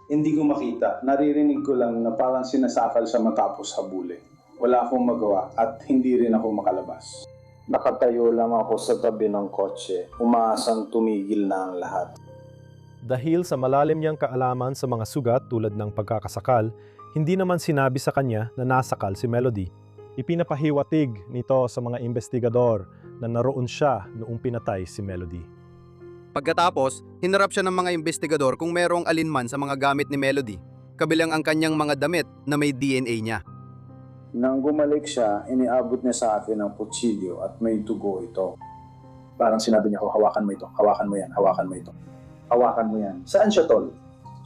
Hindi ko makita. Naririnig ko lang na parang sinasakal siya matapos habulin. Wala akong magawa at hindi rin ako makalabas. Nakatayo lang ako sa tabi ng kotse, umaasang tumigil na ang lahat. Dahil sa malalim niyang kaalaman sa mga sugat tulad ng pagkakasakal, hindi naman sinabi sa kanya na nasakal si Melody. Ipinapahiwatig nito sa mga investigador na naroon siya noong pinatay si Melody. Pagkatapos, hinarap siya ng mga investigador kung merong alinman sa mga gamit ni Melody, kabilang ang kanyang mga damit na may DNA niya. Nang gumalik siya, iniabot niya sa akin ang kutsilyo at may dugo ito. Parang sinabi niya, hawakan mo ito, hawakan mo yan, hawakan mo ito. Hawakan mo yan. Saan siya, tol?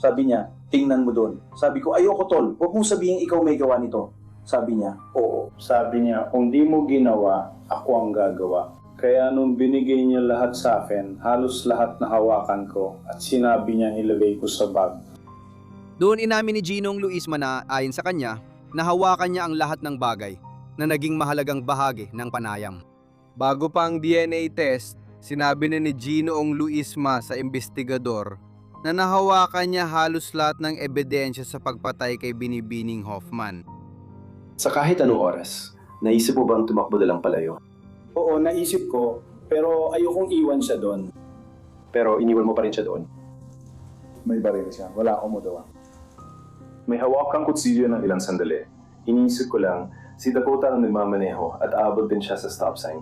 Sabi niya, tingnan mo doon. Sabi ko, ayoko, tol. Huwag mong sabihin ikaw may gawa nito. Sabi niya, oo. Sabi niya, kung di mo ginawa, ako ang gagawa. Kaya nung binigay niya lahat sa akin, halos lahat na hawakan ko at sinabi niya ilagay ko sa bag. Doon inamin ni Ginong Luisma na ayon sa kanya, nahawakan niya ang lahat ng bagay na naging mahalagang bahagi ng panayam. Bago pa ang DNA test, sinabi na ni Ginong Luisma sa investigador na nahawakan niya halos lahat ng ebidensya sa pagpatay kay Binibining Hoffman. Sa kahit anong oras, naisip mo bang tumakbo na lang palayo? Oo, naisip ko, pero ayokong iwan siya doon. Pero iniwan mo pa rin siya doon? May baril siya, wala akong magawa. May hawak kang kutsilyo ng ilang sandali. Iniisip ko lang, si Dakota ang nagmamaneho at aabot din siya sa stop sign.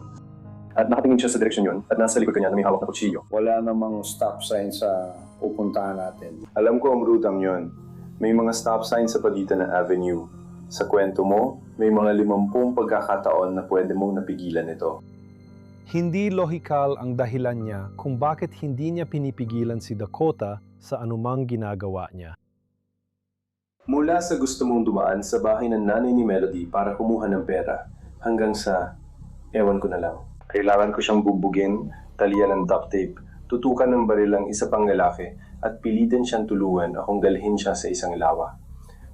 At nakatingin siya sa direksyon yun at nasa likod kanya na may hawak na kutsilyo. Wala namang stop sign sa pupuntahan natin. Alam ko ang rutang yun. May mga stop sign sa pagitan ng avenue. Sa kwento mo, may mga 50 pagkakataon na pwede mong napigilan ito. Hindi lohikal ang dahilan niya kung bakit hindi niya pinipigilan si Dakota sa anumang ginagawa niya. Mula sa gusto mong dumaan sa bahay ng nanay ni Melody para kumuha ng pera, hanggang sa, ewan ko na lang. Kailangan ko siyang bubugin, talian ng duct tape, tutukan ng baril ang isa pang lalaki, at pilitin siyang tuluan akong dalhin siya sa isang lawa.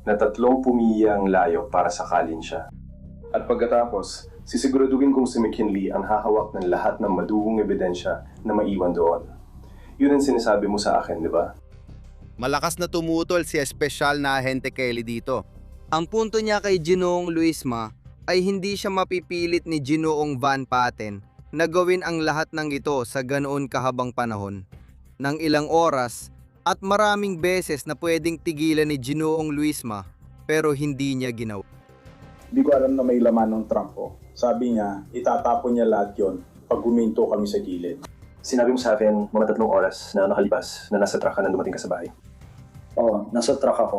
Na 3 pumiya ang layo para sakalin siya. At pagkatapos, sisiguraduhin kong si McKinley ang hahawak ng lahat ng madugong ebidensya na maiwan doon. Yun ang sinasabi mo sa akin, di ba? Malakas na tumutol si espesyal na ahente Kelly dito. Ang punto niya kay Ginoong Luisma ay hindi siya mapipilit ni Ginoong Van Patten na gawin ang lahat ng ito sa ganoon kahabang panahon, ng ilang oras at maraming beses na pwedeng tigilan ni Ginoong Luisma pero hindi niya ginawa. Hindi ko alam na may laman ng trunk ko. Sabi niya, itatapon niya lahat yon pag guminto kami sa gilid. Sinabi mo sa akin mga 3 oras na nakalipas na nasa truck ka na dumating ka sa bahay. Oo, nasa truck ako.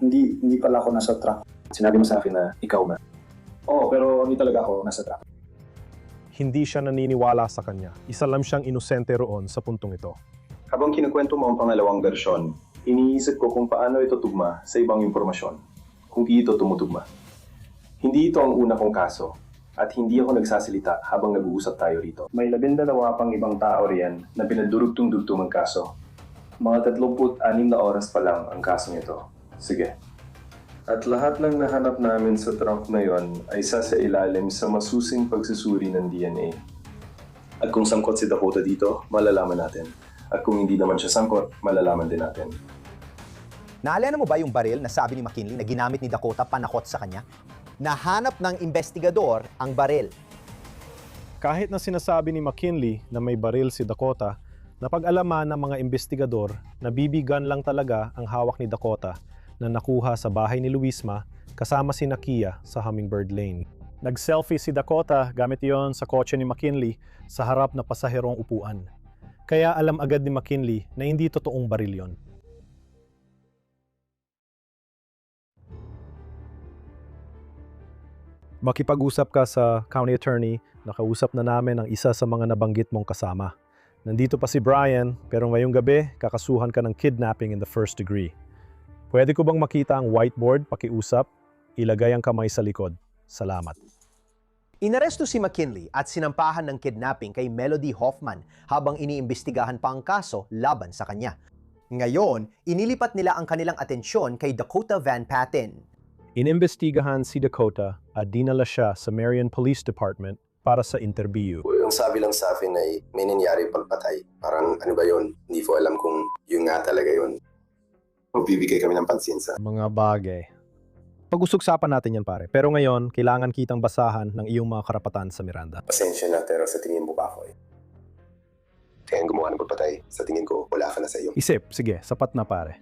Hindi pala ako nasa truck. Sinabi mo sa akin na ikaw ba? Oo, pero hindi talaga ako nasa truck. Hindi siya naniniwala sa kanya. Isa lang siyang inosente roon sa puntong ito. Habang kinukwento mo ang pangalawang bersyon, iniisip ko kung paano ito tugma sa ibang impormasyon. Kung ito tumutugma. Hindi ito ang una kong kaso at hindi ako nagsasalita habang nag-uusap tayo rito. May 12 pang ibang tao riyan na pinadurugtong-dugtong ang kaso. Mga 36 na oras pa lang ang kaso nito. Sige. At lahat ng nahanap namin sa trunk na yon ay sa ilalim sa masusing pagsusuri ng DNA. At kung sangkot si Dakota dito, malalaman natin. At kung hindi naman siya sangkot, malalaman din natin. Naalala mo ba yung baril na sabi ni McKinley na ginamit ni Dakota panakot sa kanya? Nahanap ng investigador ang baril. Kahit na sinasabi ni McKinley na may baril si Dakota, napag-alaman ng mga investigador na bibigan lang talaga ang hawak ni Dakota na nakuha sa bahay ni Luisma kasama si Nakia sa Hummingbird Lane. Nag-selfie si Dakota gamit yon sa kotse ni McKinley sa harap na pasaherong upuan. Kaya alam agad ni McKinley na hindi totoong baril yon. Makipag-usap ka sa county attorney, nakausap na namin ang isa sa mga nabanggit mong kasama. Nandito pa si Brian, pero ngayong gabi, kakasuhan ka ng kidnapping in the first degree. Pwede ko bang makita ang whiteboard, pakiusap? Ilagay ang kamay sa likod. Salamat. Inaresto si McKinley at sinampahan ng kidnapping kay Melody Hoffman habang iniimbestigahan pa ang kaso laban sa kanya. Ngayon, inilipat nila ang kanilang atensyon kay Dakota Van Patten. Inimbestigahan si Dakota at dinala siya sa Marion Police Department para sa interview. Yung sabi lang sa akin ay may nangyari pagpatay. Parang ano ba yun? Hindi ko alam kung yun nga talaga yun. Magbibigay kami ng pansin sa mga bagay. Pag-usugsapan natin yan pare. Pero ngayon, kailangan kitang basahan ng iyong mga karapatan sa Miranda. Pasensya na, pero sa tingin mo ba ako eh? Kaya gumawa ng pagpatay. Sa tingin ko, wala ka na sa iyo. Isip, sige, sapat na pare.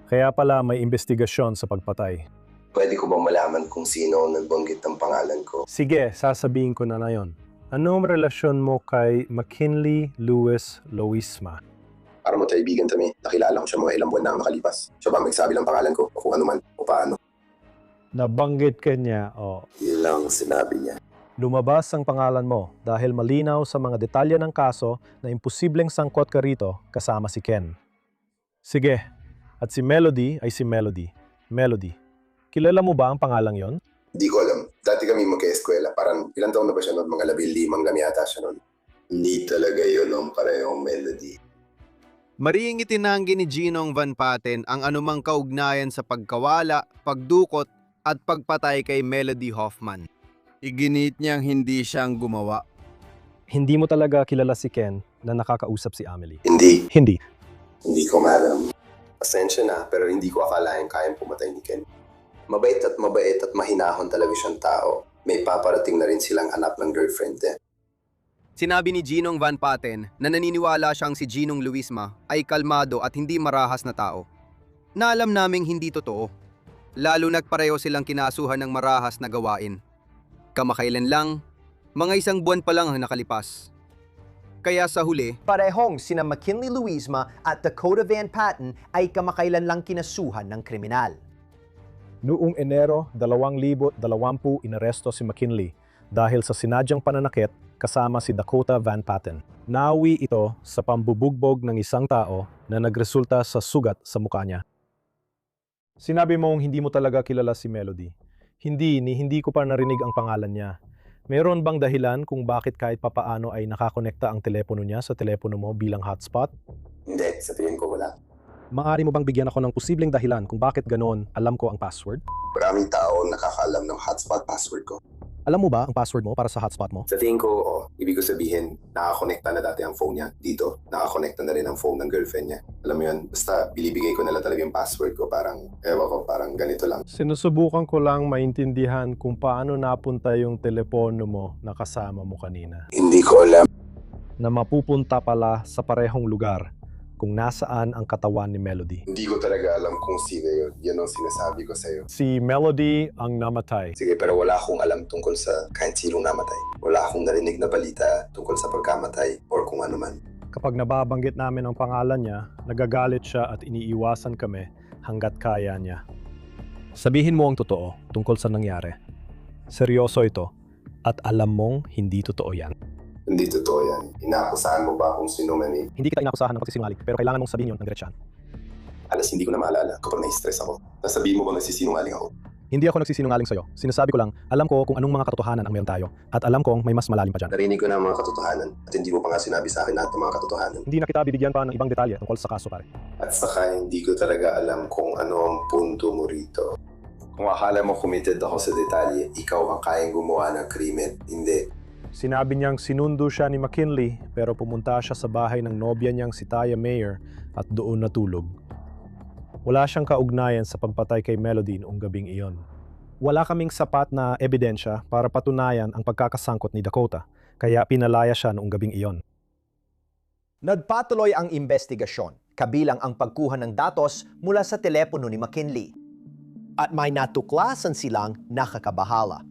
Kaya pala may investigasyon sa pagpatay. Pwede ko bang malaman kung sino ang nagbanggit ng pangalan ko? Sige, sasabihin ko na yon. Anong relasyon mo kay McKinley Lewis Luisma? Para mo kaibigan kami, nakilala ko siya mga ilang buwan na makalipas. Siya ba magsabi ng pangalan ko o kung ano man o paano? Nabanggit ka niya o... Yun lang sinabi niya. Lumabas ang pangalan mo dahil malinaw sa mga detalye ng kaso na imposibleng sangkot ka rito kasama si Ken. Sige, at si Melody ay si Melody. Melody, kilala mo ba ang pangalang yon? Hindi ko alam. Dati kami magka-eskwela. Parang ilang taon na ba siya noon? Mga 15 kami ata siya noon. Hindi talaga yun ang parehong Melody. Mariing itinanggi ni Ginong Van Patten ang anumang kaugnayan sa pagkawala, pagdukot at pagpatay kay Melody Hoffman. Iginit niyang hindi siyang gumawa. Hindi mo talaga kilala si Ken na nakakausap si Amelie? Hindi. Hindi. Hindi ko maalam. Pasensya na, pero hindi ko akalain kayang pumatay ni Ken. Mabait at mahinahon talaga siyang tao. May paparating na rin silang anak ng girlfriend niya. Sinabi ni Ginong Van Patten na naniniwala siyang si Ginong Luisma ay kalmado at hindi marahas na tao. Na alam naming hindi totoo. Lalo nagpareho silang kinasuhan ng marahas na gawain. Kamakailan lang, mga 1 buwan pa lang ang nakalipas. Kaya sa huli, parehong sina McKinley Luisma at Dakota Van Patten ay kamakailan lang kinasuhan ng kriminal. Noong Enero 2020, inaresto si McKinley dahil sa sinadyang pananakit kasama si Dakota Van Patten. Nawi ito sa pambubugbog ng isang tao na nagresulta sa sugat sa mukha niya. Sinabi mong hindi mo talaga kilala si Melody. Hindi ko pa narinig ang pangalan niya. Meron bang dahilan kung bakit kahit papaano ay nakakonekta ang telepono niya sa telepono mo bilang hotspot? Hindi, sa tingin ko wala. Maaari mo bang bigyan ako ng posibleng dahilan kung bakit ganoon alam ko ang password? Maraming tao nakakaalam ng hotspot password ko. Alam mo ba ang password mo para sa hotspot mo? Sa tingin ko, Ibig ko sabihin, nakakonekta na dati ang phone niya dito. Nakakonekta na rin ang phone ng girlfriend niya. Alam mo yun, basta binibigay ko na lang talaga yung password ko. Parang, ewan ko, parang ganito lang. Sinusubukan ko lang maintindihan kung paano napunta yung telepono mo na kasama mo kanina. Hindi ko alam. Na mapupunta pala sa parehong lugar kung nasaan ang katawan ni Melody. Hindi ko talaga alam kung sino yun. Yan ang sinasabi ko sa'yo. Si Melody ang namatay. Sige, pero wala akong alam tungkol sa kahit sinong namatay. Wala akong narinig na balita tungkol sa pagkamatay or kung ano man. Kapag nababanggit namin ang pangalan niya, nagagalit siya at iniiwasan kami hanggat kaya niya. Sabihin mo ang totoo tungkol sa nangyari. Seryoso ito at alam mong hindi totoo yan. Hindi totoo yan. Inaakusahan mo ba kung sino man eh? Hindi kita inaakusahan ng pagsisinungaling pero kailangan mong sabihin yun ng diretsyan. Alas, hindi ko na maalala kapag na-stress ako. Nasabihin mo ba nagsisinungaling ako? Hindi ako nagsisinungaling sa'yo. Sinasabi ko lang, alam ko kung anong mga katotohanan ang meron tayo at alam kong may mas malalim pa dyan. Narinig ko na ang mga katotohanan at hindi mo pa nga sinabi sa akin lahat ng mga katotohanan. Hindi na kita bibigyan pa ng ibang detalye tungkol sa kaso, pare. At saka hindi ko talaga alam kung ano ang punto mo rito. Kung akala mo committed ako sa detalye, ikaw ang kayang gumawa ng krimen. Hindi. Sinabi niyang sinundo siya ni McKinley pero pumunta siya sa bahay ng nobya niyang si Taya Mayer at doon natulog. Wala siyang kaugnayan sa pagpatay kay Melody noong gabing iyon. Wala kaming sapat na ebidensya para patunayan ang pagkakasangkot ni Dakota, kaya pinalaya siya noong gabing iyon. Nagpatuloy ang investigasyon, kabilang ang pagkuha ng datos mula sa telepono ni McKinley. At may natuklasan silang nakakabahala.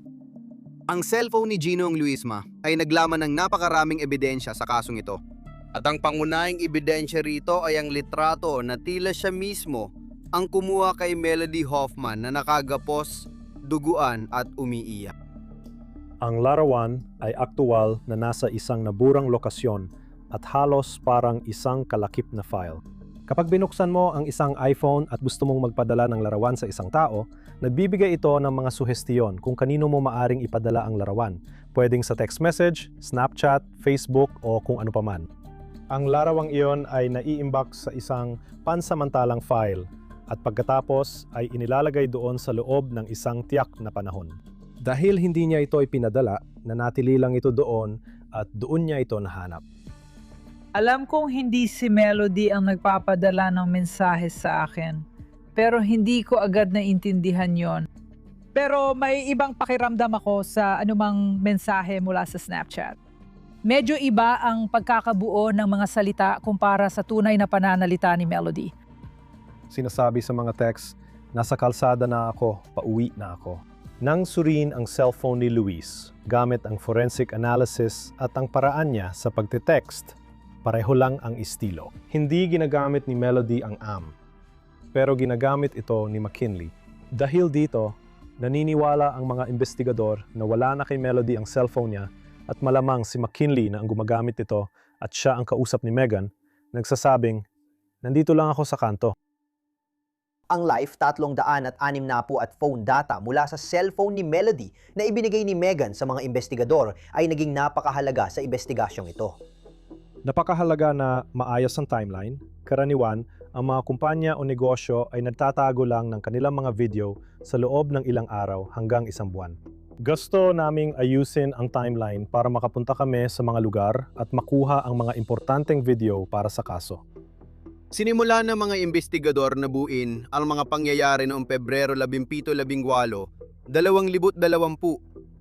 Ang cellphone ni Ginong Luisma ay naglaman ng napakaraming ebidensya sa kasong ito. At ang pangunahing ebidensya rito ay ang litrato na tila siya mismo ang kumuha kay Melody Hoffman na nakagapos, duguan at umiiyak. Ang larawan ay aktual na nasa isang naburang lokasyon at halos parang isang kalakip na file. Kapag binuksan mo ang isang iPhone at gusto mong magpadala ng larawan sa isang tao, nagbibigay ito ng mga suhestiyon kung kanino mo maaring ipadala ang larawan. Pwedeng sa text message, Snapchat, Facebook o kung ano paman. Ang larawang iyon ay nai-inbox sa isang pansamantalang file at pagkatapos ay inilalagay doon sa loob ng isang tiyak na panahon. Dahil hindi niya ito ipinadala, nanatili lang ito doon at doon niya ito nahanap. Alam kong hindi si Melody ang nagpapadala ng mensahe sa akin, pero hindi ko agad naintindihan yon. Pero may ibang pakiramdam ako sa anumang mensahe mula sa Snapchat. Medyo iba ang pagkakabuo ng mga salita kumpara sa tunay na pananalita ni Melody. Sinasabi sa mga text, nasa kalsada na ako, pauwi na ako. Nang suriin ang cellphone ni Luis, gamit ang forensic analysis at ang paraan niya sa pagte-text, pareho lang ang estilo. Hindi ginagamit ni Melody ang AM, pero ginagamit ito ni McKinley. Dahil dito, naniniwala ang mga investigador na wala na kay Melody ang cellphone niya at malamang si McKinley na ang gumagamit ito at siya ang kausap ni Megan, nagsasabing, nandito lang ako sa kanto. Ang live 360 at phone data mula sa cellphone ni Melody na ibinigay ni Megan sa mga investigador ay naging napakahalaga sa investigasyong ito. Napakahalaga na maayos ang timeline. Karaniwan, ang mga kumpanya o negosyo ay nagtatago lang ng kanilang mga video sa loob ng ilang araw hanggang isang buwan. Gusto naming ayusin ang timeline para makapunta kami sa mga lugar at makuha ang mga importanteng video para sa kaso. Sinimula ng mga investigador na buuin ang mga pangyayari noong Pebrero 17-18, 2020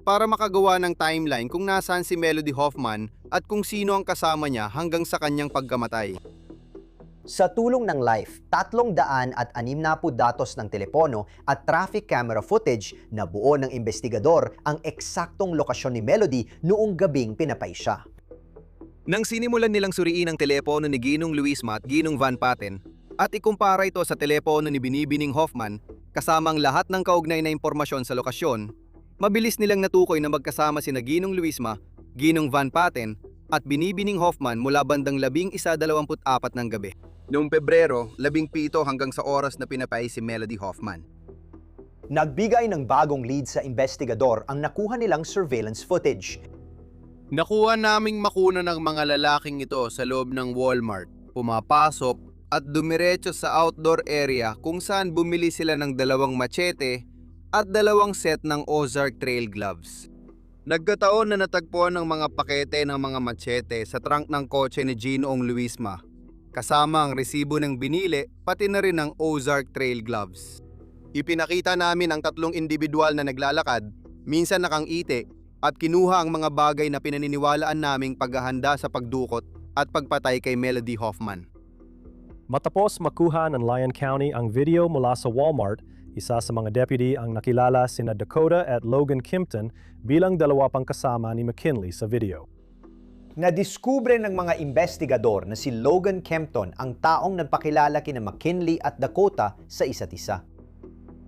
para makagawa ng timeline kung nasaan si Melody Hoffman at kung sino ang kasama niya hanggang sa kanyang pagkamatay. Sa tulong ng live, 360 datos ng telepono at traffic camera footage, nabuo ng investigador ang eksaktong lokasyon ni Melody noong gabing pinapay siya. Nang sinimulan nilang suriin ang telepono ni Ginong Luisma at Ginong Van Patten at ikumpara ito sa telepono ni Binibining Hoffman kasama ang lahat ng kaugnay na impormasyon sa lokasyon, mabilis nilang natukoy na magkasama sina Ginong Luisma, Ginong Van Patten at Binibining Hoffman mula bandang 11:24 ng gabi. Noong Pebrero, 17 hanggang sa oras na pinapay si Melody Hoffman. Nagbigay ng bagong lead sa investigador ang nakuha nilang surveillance footage. Nakuha naming makuna ng mga lalaking ito sa loob ng Walmart, pumapasok at dumiretso sa outdoor area kung saan bumili sila ng 2 machete at 2 set ng Ozark Trail Gloves. Nagkataon na natagpuan ng mga pakete ng mga machete sa trunk ng kotse ni Ginoong Luisma, kasama ang resibo ng binili pati na rin ang Ozark Trail Gloves. Ipinakita namin ang 3 individual na naglalakad, minsan nakangiti, at kinuha ang mga bagay na pinaniniwalaan naming paghahanda sa pagdukot at pagpatay kay Melody Hoffman. Matapos makuha ng Lyon County ang video mula sa Walmart, isa sa mga deputy ang nakilala sina Dakota at Logan Kimpton bilang 2 pang kasama ni McKinley sa video. Nadiskubre ng mga investigador na si Logan Kempton ang taong nagpakilala kina McKinley at Dakota sa isa't isa.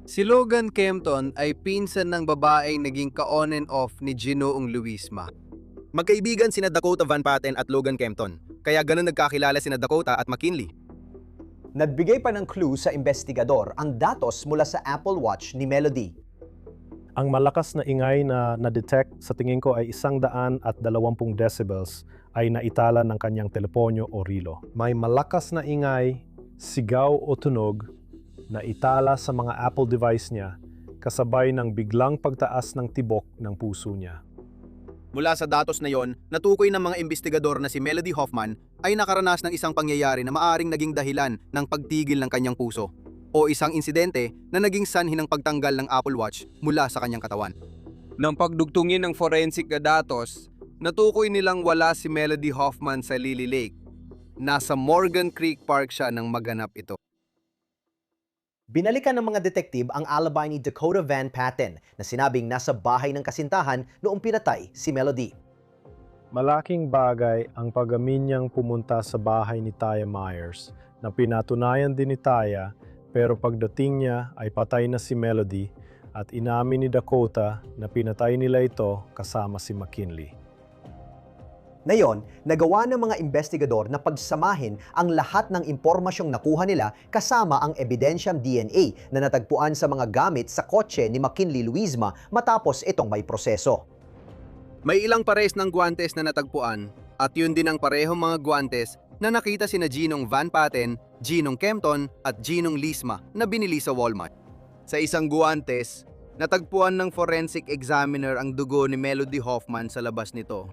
Si Logan Kempton ay pinsan ng babaeng naging ka-on and off ni Ginoong Luisma. Magkaibigan sina Dakota Van Patten at Logan Kempton, kaya ganun nagkakilala sina Dakota at McKinley. Nagbigay pa ng clue sa investigador ang datos mula sa Apple Watch ni Melody. Ang malakas na ingay na na-detect sa tingin ko ay 120 decibels ay naitala ng kanyang teleponyo o rilo. May malakas na ingay, sigaw o tunog na itala sa mga Apple device niya kasabay ng biglang pagtaas ng tibok ng puso niya. Mula sa datos na yon, natukoy ng mga investigador na si Melody Hoffman ay nakaranas ng isang pangyayari na maaring naging dahilan ng pagtigil ng kanyang puso o isang insidente na naging sanhi ng pagtanggal ng Apple Watch mula sa kanyang katawan. Nang pagdugtungin ng forensic na datos, natukoy nilang wala si Melody Hoffman sa Lily Lake. Nasa Morgan Creek Park siya nang maganap ito. Binalikan ng mga detektive ang alibi ni Dakota Van Patten na sinabing nasa bahay ng kasintahan noong pinatay si Melody. Malaking bagay ang pag-amin niyang pumunta sa bahay ni Taya Myers na pinatunayan din ni Taya, pero pagdating niya ay patay na si Melody at inamin ni Dakota na pinatay nila ito kasama si McKinley. Ngayon, nagawa ng mga investigador na pagsamahin ang lahat ng impormasyong nakuha nila kasama ang ebidensyang DNA na natagpuan sa mga gamit sa kotse ni McKinley Luisma matapos itong may proseso. May ilang pares ng guwantes na natagpuan at yun din ang parehong mga guwantes na nakita sina Ginong Van Patten, Ginong Kempton at Ginong Lisma na binili sa Walmart. Sa isang guwantes, natagpuan ng forensic examiner ang dugo ni Melody Hoffman sa labas nito.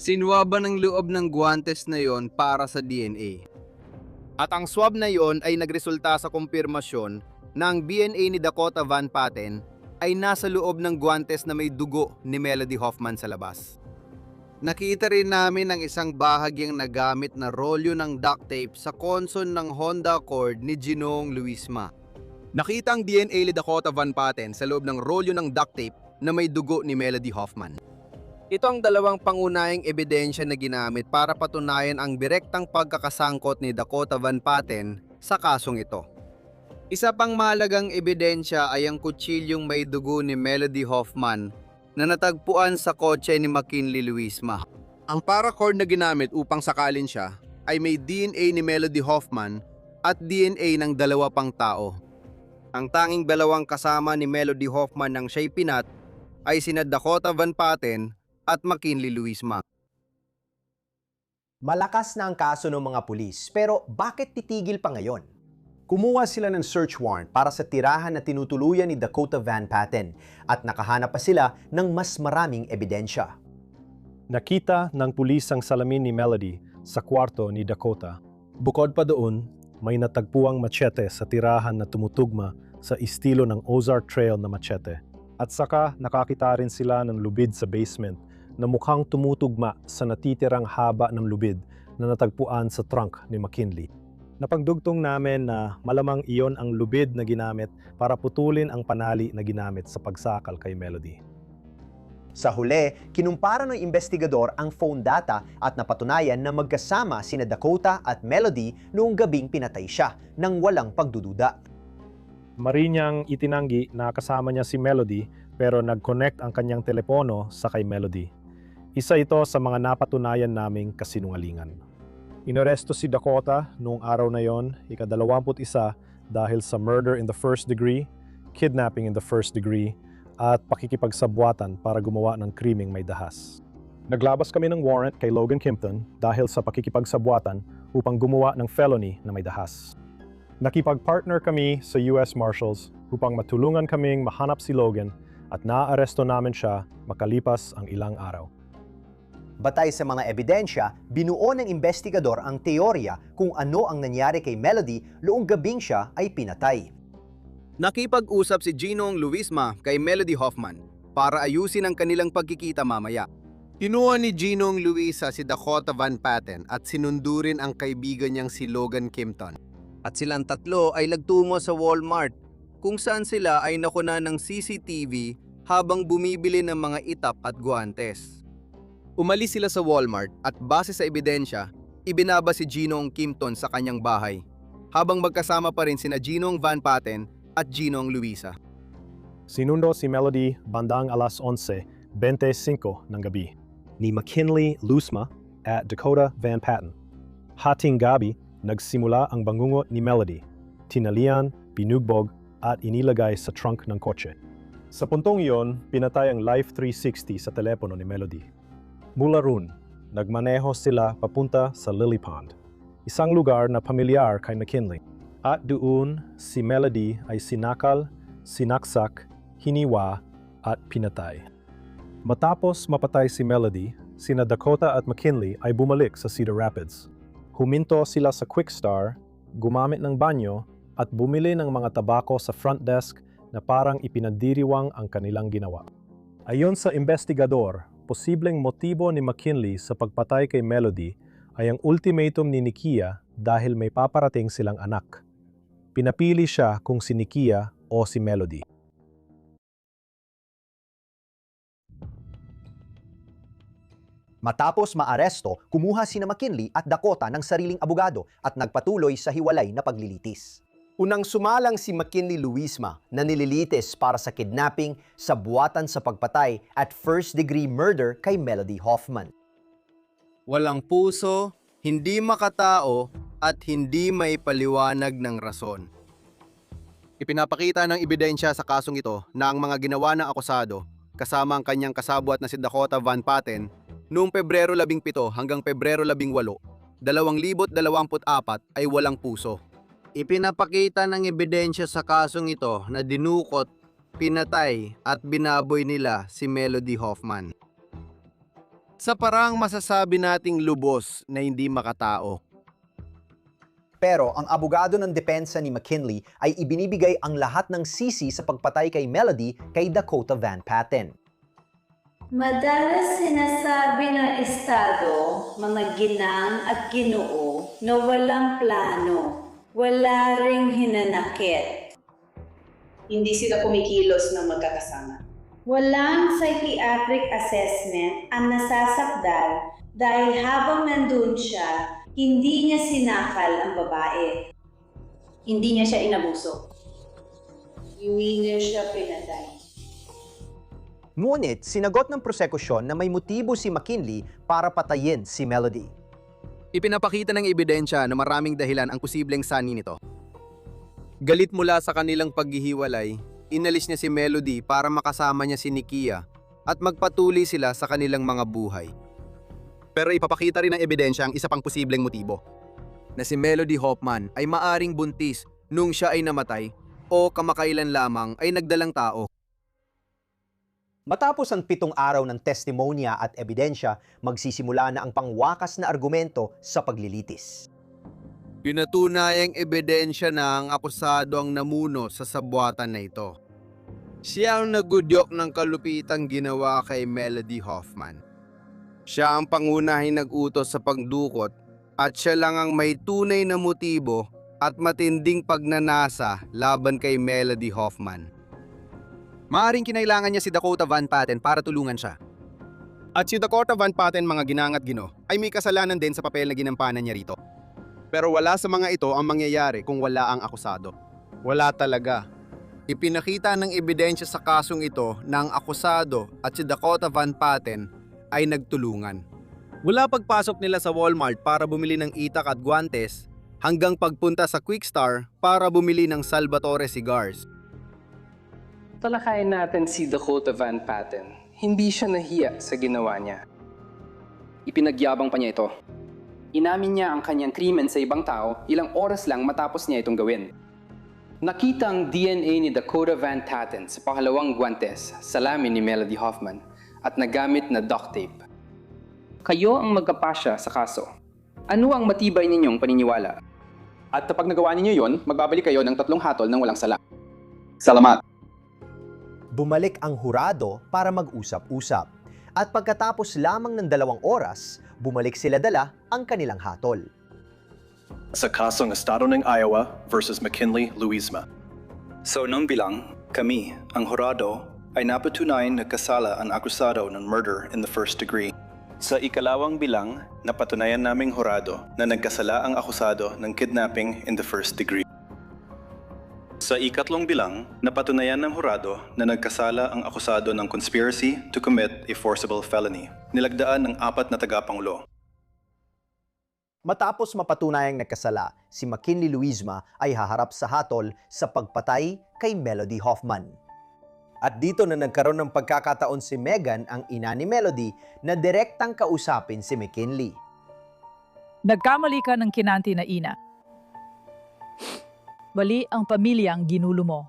Sinwaba ng loob ng guwantes na yon para sa DNA. At ang swab na yon ay nagresulta sa kumpirmasyon na ang DNA ni Dakota Van Patten ay nasa loob ng guwantes na may dugo ni Melody Hoffman sa labas. Nakita rin namin ang isang bahagyang nagamit na rolyo ng duct tape sa console ng Honda Accord ni Ginoong Luisma. Nakita ang DNA ni Dakota Van Patten sa loob ng rolyo ng duct tape na may dugo ni Melody Hoffman. Ito ang 2 pangunahing ebidensya na ginamit para patunayan ang direktang pagkakasangkot ni Dakota Van Patten sa kasong ito. Isa pang mahalagang ebidensya ay ang kutsilyong may dugo ni Melody Hoffman na natagpuan sa kotse ni McKinley Luisma. Ang paracord na ginamit upang sakalin siya ay may DNA ni Melody Hoffman at DNA ng 2 pang tao. Ang tanging 2 kasama ni Melody Hoffman nang siya'y pinat ay sina Dakota Van Patten at McKinley Luisma. Malakas na ang kaso ng mga pulis, pero bakit titigil pa ngayon? Kumuha sila ng search warrant para sa tirahan na tinutuluyan ni Dakota Van Patten at nakahanap pa sila ng mas maraming ebidensya. Nakita ng pulis ang salamin ni Melody sa kwarto ni Dakota. Bukod pa doon, may natagpuang machete sa tirahan na tumutugma sa estilo ng Ozark Trail na machete. At saka nakakita rin sila ng lubid sa basement na mukhang tumutugma sa natitirang haba ng lubid na natagpuan sa trunk ni McKinley. Napagdugtong namin na malamang iyon ang lubid na ginamit para putulin ang panali na ginamit sa pagsakal kay Melody. Sa huli, kinumpara ng investigador ang phone data at napatunayan na magkasama sina Dakota at Melody noong gabing pinatay siya nang walang pagdududa. Marinyang itinanggi na kasama niya si Melody pero nag-connect ang kanyang telepono sa kay Melody. Isa ito sa mga napatunayan naming kasinungalingan. Inoresto si Dakota noong araw na yon, ika-21 dahil sa murder in the first degree, kidnapping in the first degree, at pakikipagsabwatan para gumawa ng krimeng may dahas. Naglabas kami ng warrant kay Logan Kimpton dahil sa pakikipagsabwatan upang gumawa ng felony na may dahas. Nakipag-partner kami sa US Marshals upang matulungan kaming mahanap si Logan at naaaresto namin siya makalipas ang ilang araw. Batay sa mga ebidensya, binuo ng investigador ang teorya kung ano ang nangyari kay Melody noong gabing siya ay pinatay. Nakipag-usap si Ginong Luisma kay Melody Hoffman para ayusin ang kanilang pagkikita mamaya. Kinuha ni Ginong Luisa si Dakota Van Patten at sinundurin ang kaibigan niyang si Logan Kimpton. At silang tatlo ay nagtungo sa Walmart kung saan sila ay nakuna ng CCTV habang bumibili ng mga itap at guantes. Umalis sila sa Walmart at base sa ebidensya, ibinaba si Ginong Kimpton sa kanyang bahay habang magkasama pa rin sina Ginong Van Patten at Ginong Luisa. Sinundo si Melody bandang alas 11:25 ng gabi ni McKinley Lusma at Dakota Van Patten. Hating gabi, nagsimula ang bangungot ni Melody, tinalian, binugbog at inilagay sa trunk ng kotse. Sa puntong iyon, pinatay ang Life 360 sa telepono ni Melody. Mula roon, nagmaneho sila papunta sa Lily Pond, isang lugar na pamilyar kay McKinley. At doon, si Melody ay sinakal, sinaksak, hiniwa at pinatay. Matapos mapatay si Melody, sina Dakota at McKinley ay bumalik sa Cedar Rapids. Huminto sila sa Quick Star, gumamit ng banyo at bumili ng mga tabako sa front desk na parang ipinagdiriwang ang kanilang ginawa. Ayon sa investigador, posibleng motibo ni McKinley sa pagpatay kay Melody ay ang ultimatum ni Nikia dahil may paparating silang anak. Pinapili siya kung si Nikia o si Melody. Matapos maaresto, kumuha sina McKinley at Dakota ng sariling abogado at nagpatuloy sa hiwalay na paglilitis. Unang sumalang si McKinley Luisma na nililitis para sa kidnapping, sabuatan sa pagpatay at first-degree murder kay Melody Hoffman. Walang puso, hindi makatao, at hindi may paliwanag ng rason. Ipinapakita ng ebidensya sa kasong ito na ang mga ginawa ng akusado, kasama ang kanyang kasabwat na si Dakota Van Patten, noong Pebrero 17 hanggang Pebrero 18, 2024 ay walang puso. Ipinapakita ng ebidensya sa kasong ito na dinukot, pinatay at binaboy nila si Melody Hoffman. Sa parang masasabi nating lubos na hindi makatao. Pero ang abogado ng depensa ni McKinley ay ibinibigay ang lahat ng sisi sa pagpatay kay Melody kay Dakota Van Patten. Madalas sinasabi ng Estado, mga ginang at ginoo na walang plano, wala ring hinanakit. Hindi sila kumikilos ng magkakasama. Walang psychiatric assessment ang nasasakdal dahil habang nandun siya, hindi niya sinakal ang babae. Hindi niya siya inabuso. Hindi niya siya pinatay. Ngunit sinagot ng prosekusyon na may motibo si McKinley para patayin si Melody. Ipinapakita ng ebidensya na maraming dahilan ang posibleng sani nito. Galit mula sa kanilang paghihiwalay, inalis niya si Melody para makasama niya si Nikia at magpatuloy sila sa kanilang mga buhay. Pero ipapakita rin ng ebidensya ang isa pang posibleng motibo, na si Melody Hoffman ay maaring buntis nung siya ay namatay o kamakailan lamang ay nagdalang tao. Matapos ang 7 araw ng testimonya at ebidensya, magsisimula na ang pangwakas na argumento sa paglilitis. Pinatunayang ebidensya na ang akusado ang namuno sa sabuatan na ito. Siya ang nagudyok ng kalupitang ginawa kay Melody Hoffman. Siya ang pangunahing nag-utos sa pagdukot at siya lang ang may tunay na motibo at matinding pagnanasa laban kay Melody Hoffman. Maaring kinailangan niya si Dakota Van Patten para tulungan siya. At si Dakota Van Patten, mga ginang at gino, ay may kasalanan din sa papel na ginampanan niya rito. Pero wala sa mga ito ang mangyayari kung wala ang akusado. Wala talaga. Ipinakita ng ebidensya sa kasong ito na ang akusado at si Dakota Van Patten ay nagtulungan. Mula pagpasok nila sa Walmart para bumili ng itak at guantes, hanggang pagpunta sa Quick Star para bumili ng Salvatore cigars. Talakayin natin si Dakota Van Patten. Hindi siya nahiya sa ginawa niya. Ipinagyabang pa niya ito. Inamin niya ang kanyang krimen sa ibang tao ilang oras lang matapos niya itong gawin. Nakita ang DNA ni Dakota Van Patten sa pangalawang guwantes, salamin ni Melody Hoffman, at nagamit na duct tape. Kayo ang magkapasya sa kaso. Ano ang matibay ninyong paniniwala? At kapag nagawa ninyo yon, magbabalik kayo ng 3 hatol ng walang sala. Salamat! Bumalik ang hurado para mag-usap-usap. At pagkatapos lamang ng 2 oras, bumalik sila dala ang kanilang hatol. Sa kasong Estado ng Iowa versus McKinley-Luisma. Sa unang bilang, kami, ang hurado, ay napatunay na kasala ang akusado ng murder in the first degree. Sa ikalawang bilang, napatunayan naming hurado na nagkasala ang akusado ng kidnapping in the first degree. Sa ikatlong bilang, napatunayan ng hurado na nagkasala ang akusado ng conspiracy to commit a forcible felony. Nilagdaan ng 4 na tagapangulo. Matapos mapatunayang nagkasala, si McKinley-Luisma ay haharap sa hatol sa pagpatay kay Melody Hoffman. At dito na nagkaroon ng pagkakataon si Megan, ang ina ni Melody, na direktang kausapin si McKinley. Nagkamali ka ng kinanti na ina. Bali ang pamilyang ginulo mo.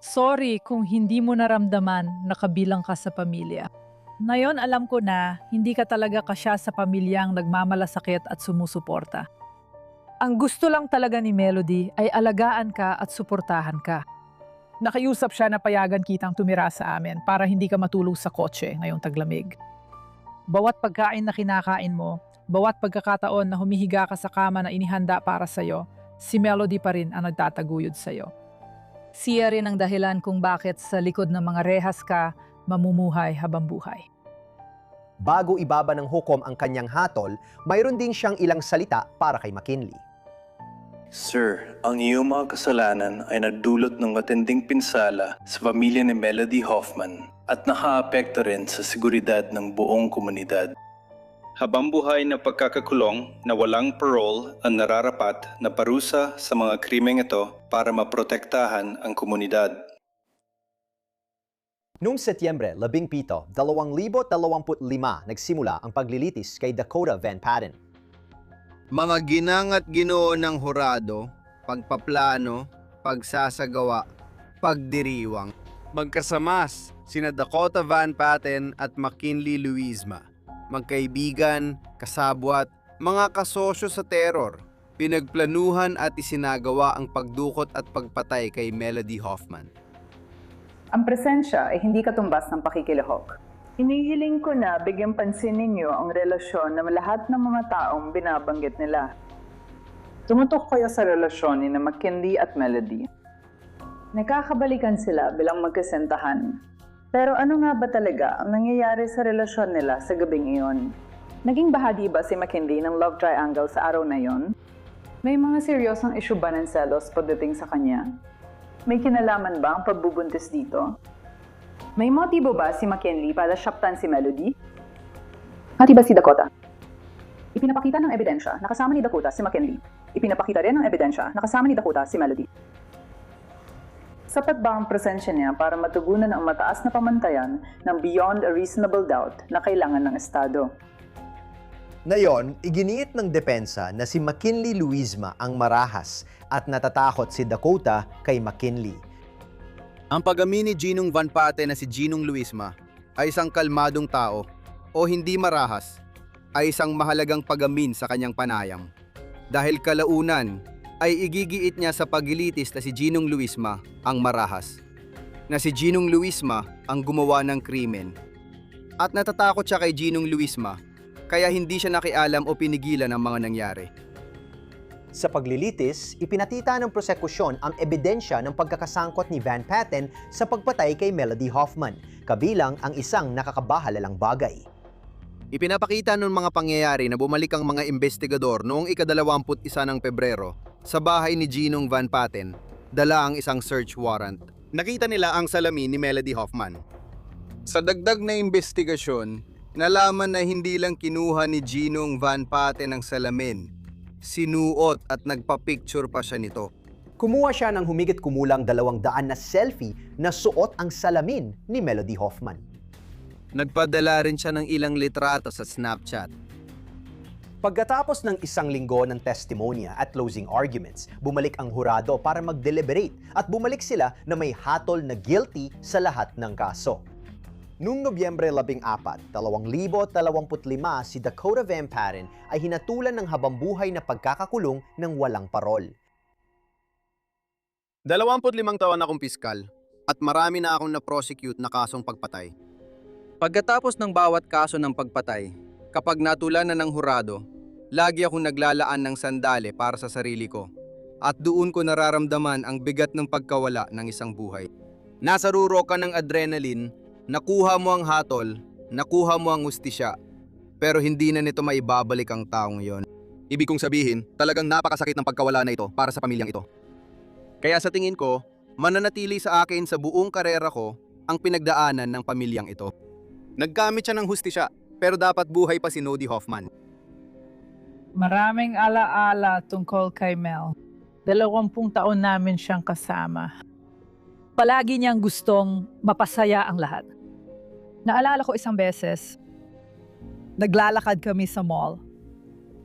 Sorry kung hindi mo naramdaman na kabilang ka sa pamilya. Ngayon alam ko na hindi ka talaga kasya sa pamilyang nagmamalasakit at sumusuporta. Ang gusto lang talaga ni Melody ay alagaan ka at suportahan ka. Nakiusap siya na payagan kitang tumira sa amin para hindi ka matulog sa kotse ngayong taglamig. Bawat pagkain na kinakain mo, bawat pagkakataon na humihiga ka sa kama na inihanda para sa'yo, si Melody pa rin ang nagtataguyod sa'yo. Siya rin ang dahilan kung bakit sa likod ng mga rehas ka mamumuhay habang buhay. Bago ibaba ng hukom ang kanyang hatol, mayroon din siyang ilang salita para kay McKinley. Sir, ang iyong mga kasalanan ay nagdulot ng matinding pinsala sa pamilya ni Melody Hoffman at nakaapekto rin sa seguridad ng buong komunidad. Habang buhay na pagkakakulong na walang parole ang nararapat na parusa sa mga krimeng ito para maprotektahan ang komunidad. Noong Setyembre 17, 2025, nagsimula ang paglilitis kay Dakota Van Patten. Mga ginang at ginoo ng hurado, pagpaplano, pagsasagawa, pagdiriwang. Magkasamas sina Dakota Van Patten at McKinley-Luisma. Magkaibigan, kasabwat, mga kasosyo sa teror. Pinagplanuhan at isinagawa ang pagdukot at pagpatay kay Melody Hoffman. Ang presensya ay hindi katumbas ng pakikilahok. Hinihiling ko na bigyan pansin ninyo ang relasyon ng lahat ng mga taong binabanggit nila. Tumutok kayo sa relasyon ni McKinley at Melody. Nakakabalikan sila bilang magkasentahan. Pero ano nga ba talaga ang nangyayari sa relasyon nila sa gabing iyon? Naging bahagi ba si McKinley ng love triangle sa araw na iyon? May mga seryosong issue ba ng selos pagdating sa kanya? May kinalaman ba ang pagbubuntis dito? May motibo ba si McKinley para syaptan si Melody? Hati ba si Dakota? Ipinapakita ng ebidensya na kasama ni Dakota si McKinley. Ipinapakita rin ng ebidensya na kasama ni Dakota si Melody. Sapat ba ang presensya niya para matugunan ang mataas na pamantayan ng beyond a reasonable doubt na kailangan ng Estado? Ngayon, iginiit ng depensa na si McKinley-Luisma ang marahas at natatakot si Dakota kay McKinley. Ang pag-amin ni Ginong Van Patten na si Ginong Luisma ay isang kalmadong tao o hindi marahas ay isang mahalagang pag-amin sa kanyang panayam. Dahil kalaunan ay igigiit niya sa paglilitis na si Ginong Luisma ang marahas. Na si Ginong Luisma ang gumawa ng krimen. At natatakot siya kay Ginong Luisma kaya hindi siya nakialam o pinigilan ang mga nangyari. Sa paglilitis, ipinatita ng prosekusyon ang ebidensya ng pagkakasangkot ni Van Patten sa pagpatay kay Melody Hoffman, kabilang ang isang nakakabahalalang bagay. Ipinapakita ng mga pangyayari na bumalik ang mga investigador noong ika-21 ng Pebrero sa bahay ni Ginong Van Patten, dala ang isang search warrant. Nakita nila ang salamin ni Melody Hoffman. Sa dagdag na investigasyon, nalaman na hindi lang kinuha ni Ginong Van Patten ang salamin, sinuot at nagpa-picture pa siya nito. Kumuha siya ng humigit kumulang 200 na selfie na suot ang salamin ni Melody Hoffman. Nagpadala rin siya ng ilang litrato sa Snapchat. Pagkatapos ng isang linggo ng testimonya at closing arguments, bumalik ang hurado para mag-deliberate at bumalik sila na may hatol na guilty sa lahat ng kaso. Noong Nobyembre 14, 2025, si Dakota Van Patten ay hinatulan ng habambuhay na pagkakakulong ng walang parol. 25 taon akong piskal at marami na akong na-prosecute na kasong pagpatay. Pagkatapos ng bawat kaso ng pagpatay, kapag natulan na ng hurado, lagi akong naglalaan ng sandali para sa sarili ko at doon ko nararamdaman ang bigat ng pagkawala ng isang buhay. Nasa ruro ka ng adrenaline, nakuha mo ang hatol, nakuha mo ang hustisya, pero hindi na nito maibabalik ang taong yon. Ibig kong sabihin, talagang napakasakit ng pagkawala na ito para sa pamilyang ito. Kaya sa tingin ko, mananatili sa akin sa buong karera ko ang pinagdaanan ng pamilyang ito. Naggamit siya ng hustisya, pero dapat buhay pa si Nody Hoffman. Maraming alaala tungkol kay Mel. 20 taon namin siyang kasama. Palagi niyang gustong mapasaya ang lahat. Naalala ko isang beses, naglalakad kami sa mall.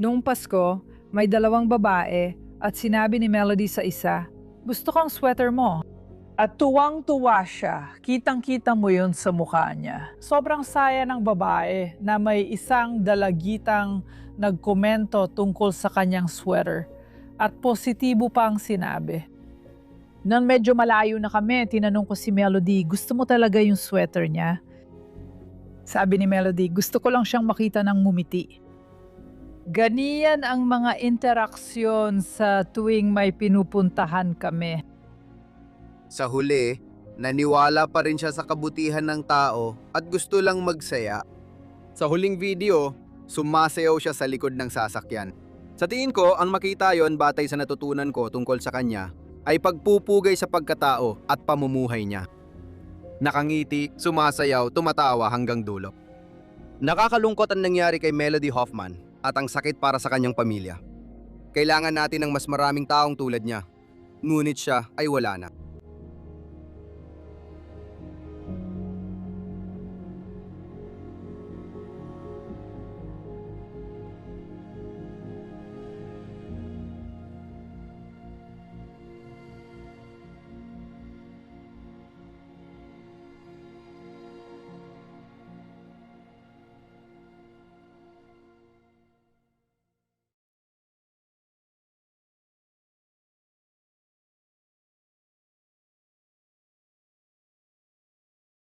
Noong Pasko, may 2 babae at sinabi ni Melody sa isa, "Gusto kong sweater mo." At tuwang-tuwa siya, kitang-kita mo yun sa mukha niya. Sobrang saya ng babae na may isang dalagitang nagkomento tungkol sa kanyang sweater at positibo pa ang sinabi. Nang medyo malayo na kami, tinanong ko si Melody, "Gusto mo talaga yung sweater niya?" Sabi ni Melody, "Gusto ko lang siyang makita ng ngumiti." Ganiyan ang mga interaksyon sa tuwing may pinupuntahan kami. Sa huli, naniwala pa rin siya sa kabutihan ng tao at gusto lang magsaya. Sa huling video, sumasayaw siya sa likod ng sasakyan. Sa tingin ko, ang makita yon batay sa natutunan ko tungkol sa kanya ay pagpupugay sa pagkatao at pamumuhay niya. Nakangiti, sumasayaw, tumatawa hanggang dulo. Nakakalungkot ang nangyari kay Melody Hoffman at ang sakit para sa kanyang pamilya. Kailangan natin ng mas maraming taong tulad niya. Ngunit siya ay wala na.